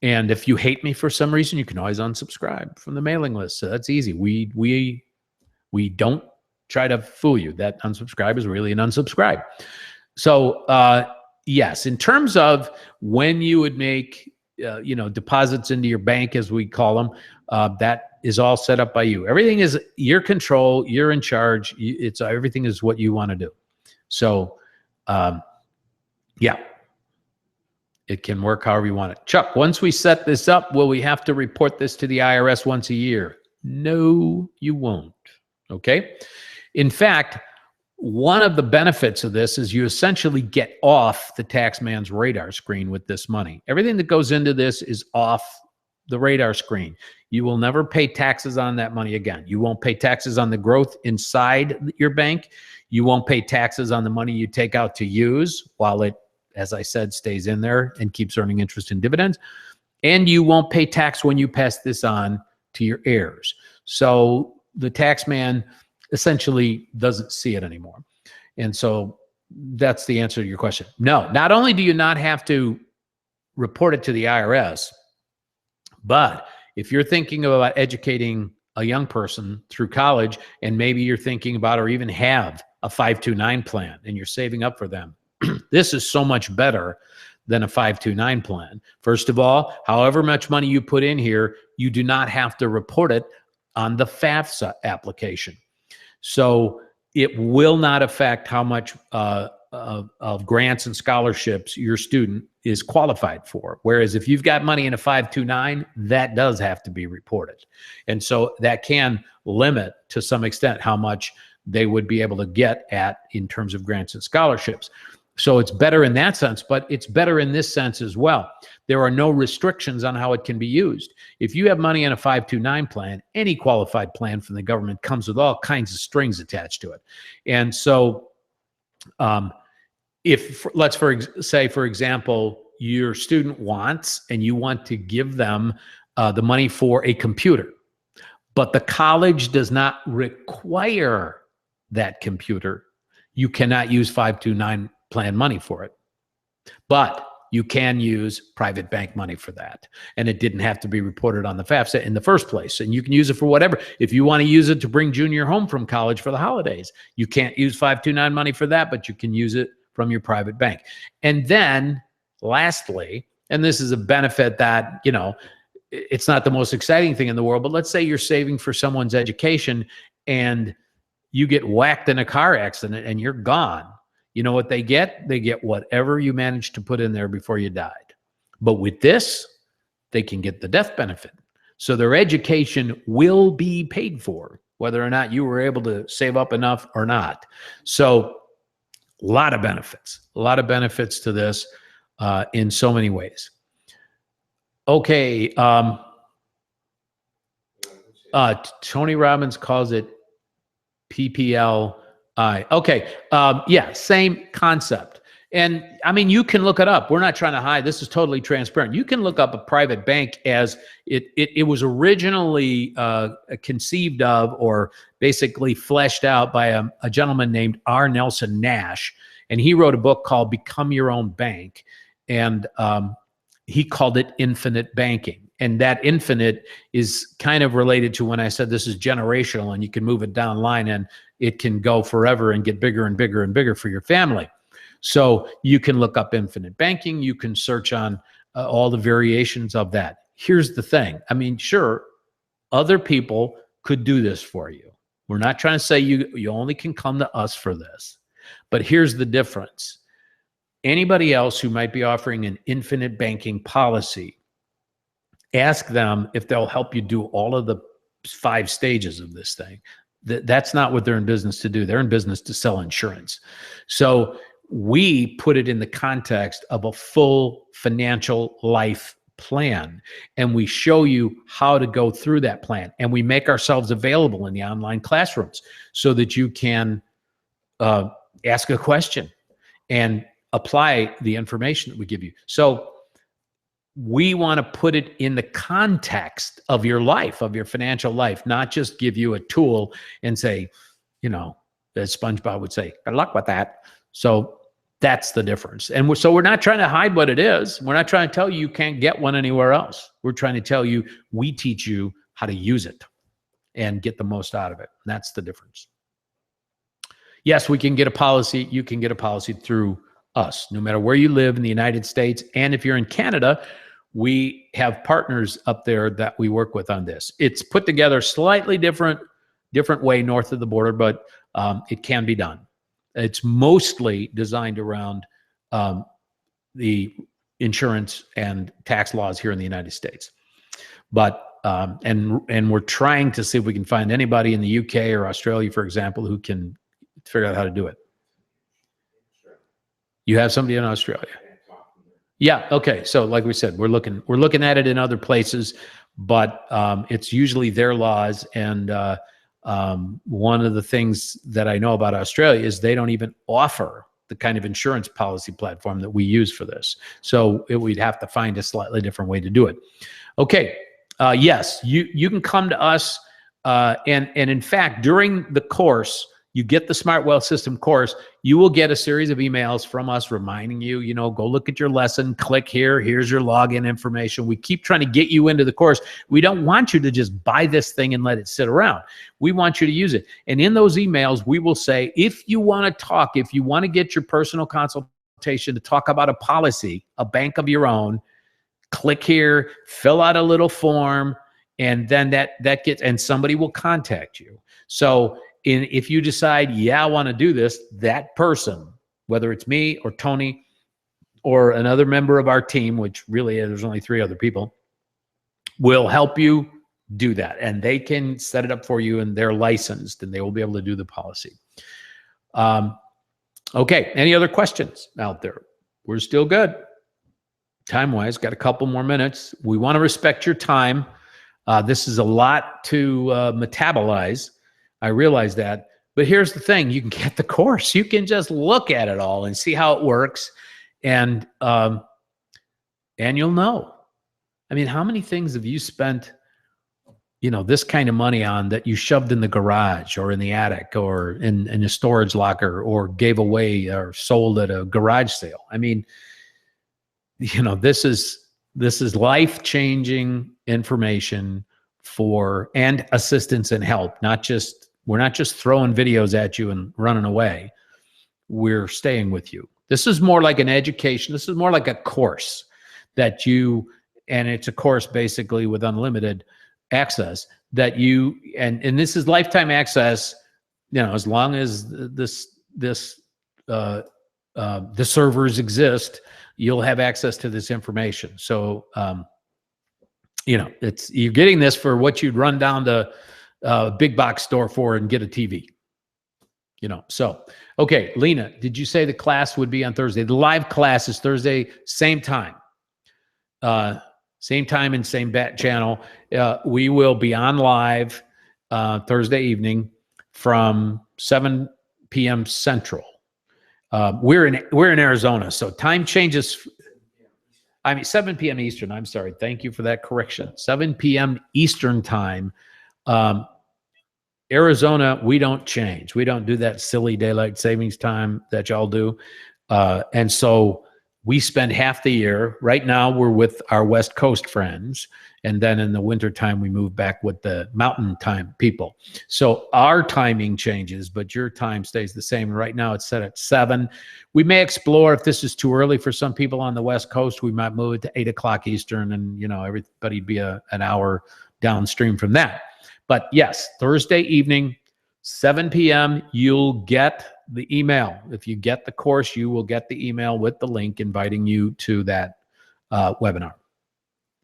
[SPEAKER 1] And if you hate me for some reason, you can always unsubscribe from the mailing list. So that's easy. We don't try to fool you. That unsubscribe is really an unsubscribe. So yes, in terms of when you would make deposits into your bank, as we call them, that is all set up by you. Everything is your control. You're in charge. It's everything is what you want to do. So, yeah, it can work however you want it. Chuck, once we set this up, will we have to report this to the IRS once a year? No, you won't. Okay. In fact, one of the benefits of this is you essentially get off the tax man's radar screen with this money. Everything that goes into this is off the radar screen. You will never pay taxes on that money again. You won't pay taxes on the growth inside your bank. You won't pay taxes on the money you take out to use while it, as I said, stays in there and keeps earning interest and dividends. And you won't pay tax when you pass this on to your heirs. So the tax man essentially doesn't see it anymore. And so that's the answer to your question. No, not only do you not have to report it to the IRS, but if you're thinking about educating a young person through college, and maybe you're thinking about or even have a 529 plan and you're saving up for them, this is so much better than a 529 plan. First of all, however much money you put in here, you do not have to report it on the FAFSA application. So it will not affect how much of grants and scholarships your student is qualified for. Whereas if you've got money in a 529, that does have to be reported. And so that can limit to some extent how much they would be able to get at in terms of grants and scholarships. So it's better in that sense, but it's better in this sense as well. There are no restrictions on how it can be used. If you have money in a 529 plan, any qualified plan from the government comes with all kinds of strings attached to it. And so if, let's say, for example, your student wants and you want to give them the money for a computer, but the college does not require that computer, you cannot use 529 plan money for it. But you can use private bank money for that. And it didn't have to be reported on the FAFSA in the first place. And you can use it for whatever. If you want to use it to bring Junior home from college for the holidays, you can't use 529 money for that, but you can use it from your private bank. And then lastly, and this is a benefit that, you know, it's not the most exciting thing in the world, but let's say you're saving for someone's education and you get whacked in a car accident and you're gone. You know what they get? They get whatever you managed to put in there before you died. But with this, they can get the death benefit. So their education will be paid for, whether or not you were able to save up enough or not. So a lot of benefits to this in so many ways. Okay. Tony Robbins calls it PPLI. Okay. Yeah, same concept. And I mean, you can look it up. We're not trying to hide. This is totally transparent. You can look up a private bank as it was originally conceived of or basically fleshed out by a gentleman named R. Nelson Nash. And he wrote a book called Become Your Own Bank. And he called it infinite banking. And that infinite is kind of related to when I said this is generational and you can move it down line and it can go forever and get bigger and bigger and bigger for your family. So you can look up infinite banking. You can search on all the variations of that. Here's the thing. I mean, sure, other people could do this for you. We're not trying to say you only can come to us for this. But here's the difference. Anybody else who might be offering an infinite banking policy, ask them if they'll help you do all of the 5 stages of this thing. That's not what they're in business to do. They're in business to sell insurance. So we put it in the context of a full financial life plan, and we show you how to go through that plan, and we make ourselves available in the online classrooms so that you can ask a question and apply the information that we give you. So we want to put it in the context of your life, of your financial life, not just give you a tool and say, you know, as SpongeBob would say, good luck with that. So that's the difference. And so we're not trying to hide what it is. We're not trying to tell you you can't get one anywhere else. We're trying to tell you we teach you how to use it and get the most out of it. And that's the difference. Yes, we can get a policy. You can get a policy through us, no matter where you live in the United States. And if you're in Canada, we have partners up there that we work with on this. It's put together slightly different way north of the border, but it can be done. It's mostly designed around the insurance and tax laws here in the United States. But and we're trying to see if we can find anybody in the UK or Australia, for example, who can figure out how to do it. You have somebody in Australia? Yeah. Okay. So like we said, we're looking at it in other places, but it's usually their laws. And one of the things that I know about Australia is they don't even offer the kind of insurance policy platform that we use for this. So we'd have to find a slightly different way to do it. Okay. Yes, you can come to us. And in fact, during the course, you get the Smart Wealth System course, you will get a series of emails from us reminding you, you know, go look at your lesson, click here, here's your login information. We keep trying to get you into the course. We don't want you to just buy this thing and let it sit around. We want you to use it. And in those emails, we will say, if you want to talk, if you want to get your personal consultation to talk about a policy, a bank of your own, click here, fill out a little form, and then that gets, and somebody will contact you. So if you decide, yeah, I want to do this, that person, whether it's me or Tony or another member of our team, which really there's only 3 other people, will help you do that. And they can set it up for you, and they're licensed, and they will be able to do the policy. Okay, any other questions out there? We're still good. Time-wise, got a couple more minutes. We want to respect your time. This is a lot to metabolize. I realize that, but here's the thing: you can get the course. You can just look at it all and see how it works, and you'll know. I mean, how many things have you spent, you know, this kind of money on that you shoved in the garage or in the attic or in a storage locker or gave away or sold at a garage sale? I mean, you know, this is life-changing information and assistance and help. We're not just throwing videos at you and running away. We're staying with you. This is more like an education. This is more like a course and it's a course basically with unlimited access that and this is lifetime access, you know, as long as this the servers exist, you'll have access to this information. So, you're getting this for what you'd run down to a big box store for and get a TV. So, okay, Lena, did you say the class would be on Thursday? The live class is Thursday, same time. Same time and same bat channel. We will be on live Thursday evening from 7 p.m. Central. We're in Arizona, so time changes. 7 p.m. Eastern. I'm sorry. Thank you for that correction. 7 p.m. Eastern time. Arizona, we don't change. We don't do that silly daylight savings time that y'all do. And so we spend half the year. Right now, we're with our West Coast friends. And then in the wintertime, we move back with the mountain time people. So our timing changes, but your time stays the same. Right now, it's set at 7. We may explore if this is too early for some people on the West Coast. We might move it to 8 o'clock Eastern, and everybody'd be an hour downstream from that. But yes, Thursday evening, 7 p.m., you'll get the email. If you get the course, you will get the email with the link inviting you to that webinar.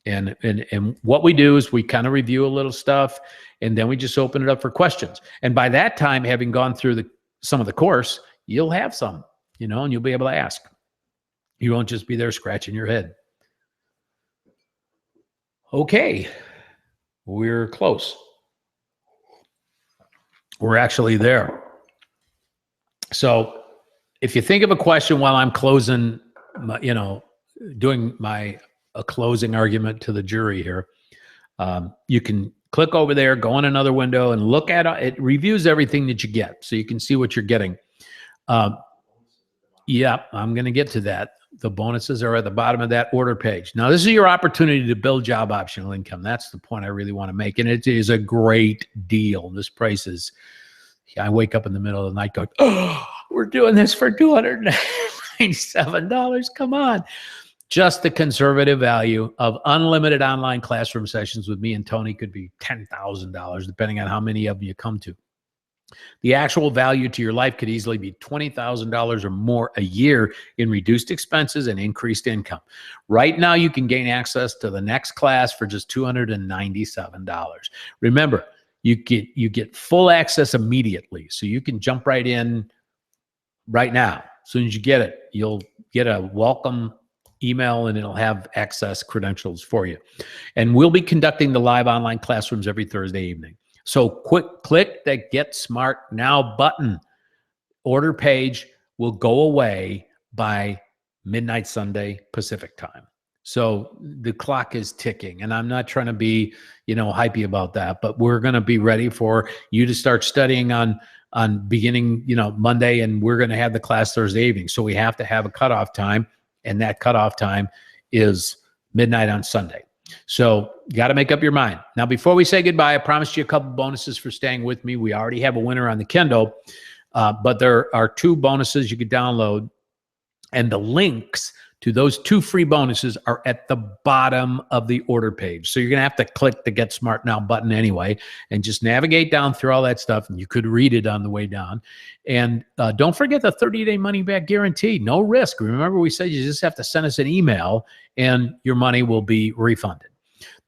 [SPEAKER 1] And what we do is we kind of review a little stuff, and then we just open it up for questions. And by that time, having gone through some of the course, you'll have some, and you'll be able to ask. You won't just be there scratching your head. Okay, we're close. We're actually there. So if you think of a question while I'm closing, doing a closing argument to the jury here, you can click over there, go in another window, and look at it. It reviews everything that you get, so you can see what you're getting. Yeah, I'm going to get to that. The bonuses are at the bottom of that order page. Now, this is your opportunity to build job optional income. That's the point I really want to make. And it is a great deal. This price is, I wake up in the middle of the night going, oh, we're doing this for $297. Come on. Just the conservative value of unlimited online classroom sessions with me and Tony could be $10,000, depending on how many of them you come to. The actual value to your life could easily be $20,000 or more a year in reduced expenses and increased income. Right now, you can gain access to the next class for just $297. Remember, you get full access immediately, so you can jump right in right now. As soon as you get it, you'll get a welcome email, and it'll have access credentials for you. And we'll be conducting the live online classrooms every Thursday evening. So click that Get Smart Now button. Order page will go away by midnight Sunday Pacific time. So the clock is ticking, and I'm not trying to be, hypey about that, but we're going to be ready for you to start studying on beginning, Monday, and we're going to have the class Thursday evening. So we have to have a cutoff time, and that cutoff time is midnight on Sunday. So you got to make up your mind. Now, before we say goodbye, I promised you a couple bonuses for staying with me. We already have a winner on the Kindle, but there are 2 bonuses you could download, and the links to those 2 free bonuses are at the bottom of the order page. So you're going to have to click the Get Smart Now button anyway, and just navigate down through all that stuff, and you could read it on the way down. And don't forget the 30-day money-back guarantee. No risk. Remember, we said you just have to send us an email, and your money will be refunded.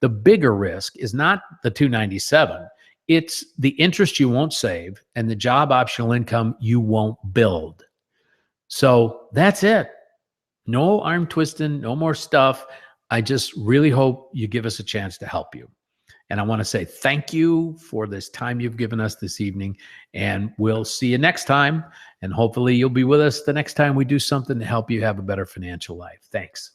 [SPEAKER 1] The bigger risk is not the $297. It's the interest you won't save and the job optional income you won't build. So that's it. No arm twisting, no more stuff. I just really hope you give us a chance to help you. And I want to say thank you for this time you've given us this evening. And we'll see you next time. And hopefully you'll be with us the next time we do something to help you have a better financial life. Thanks.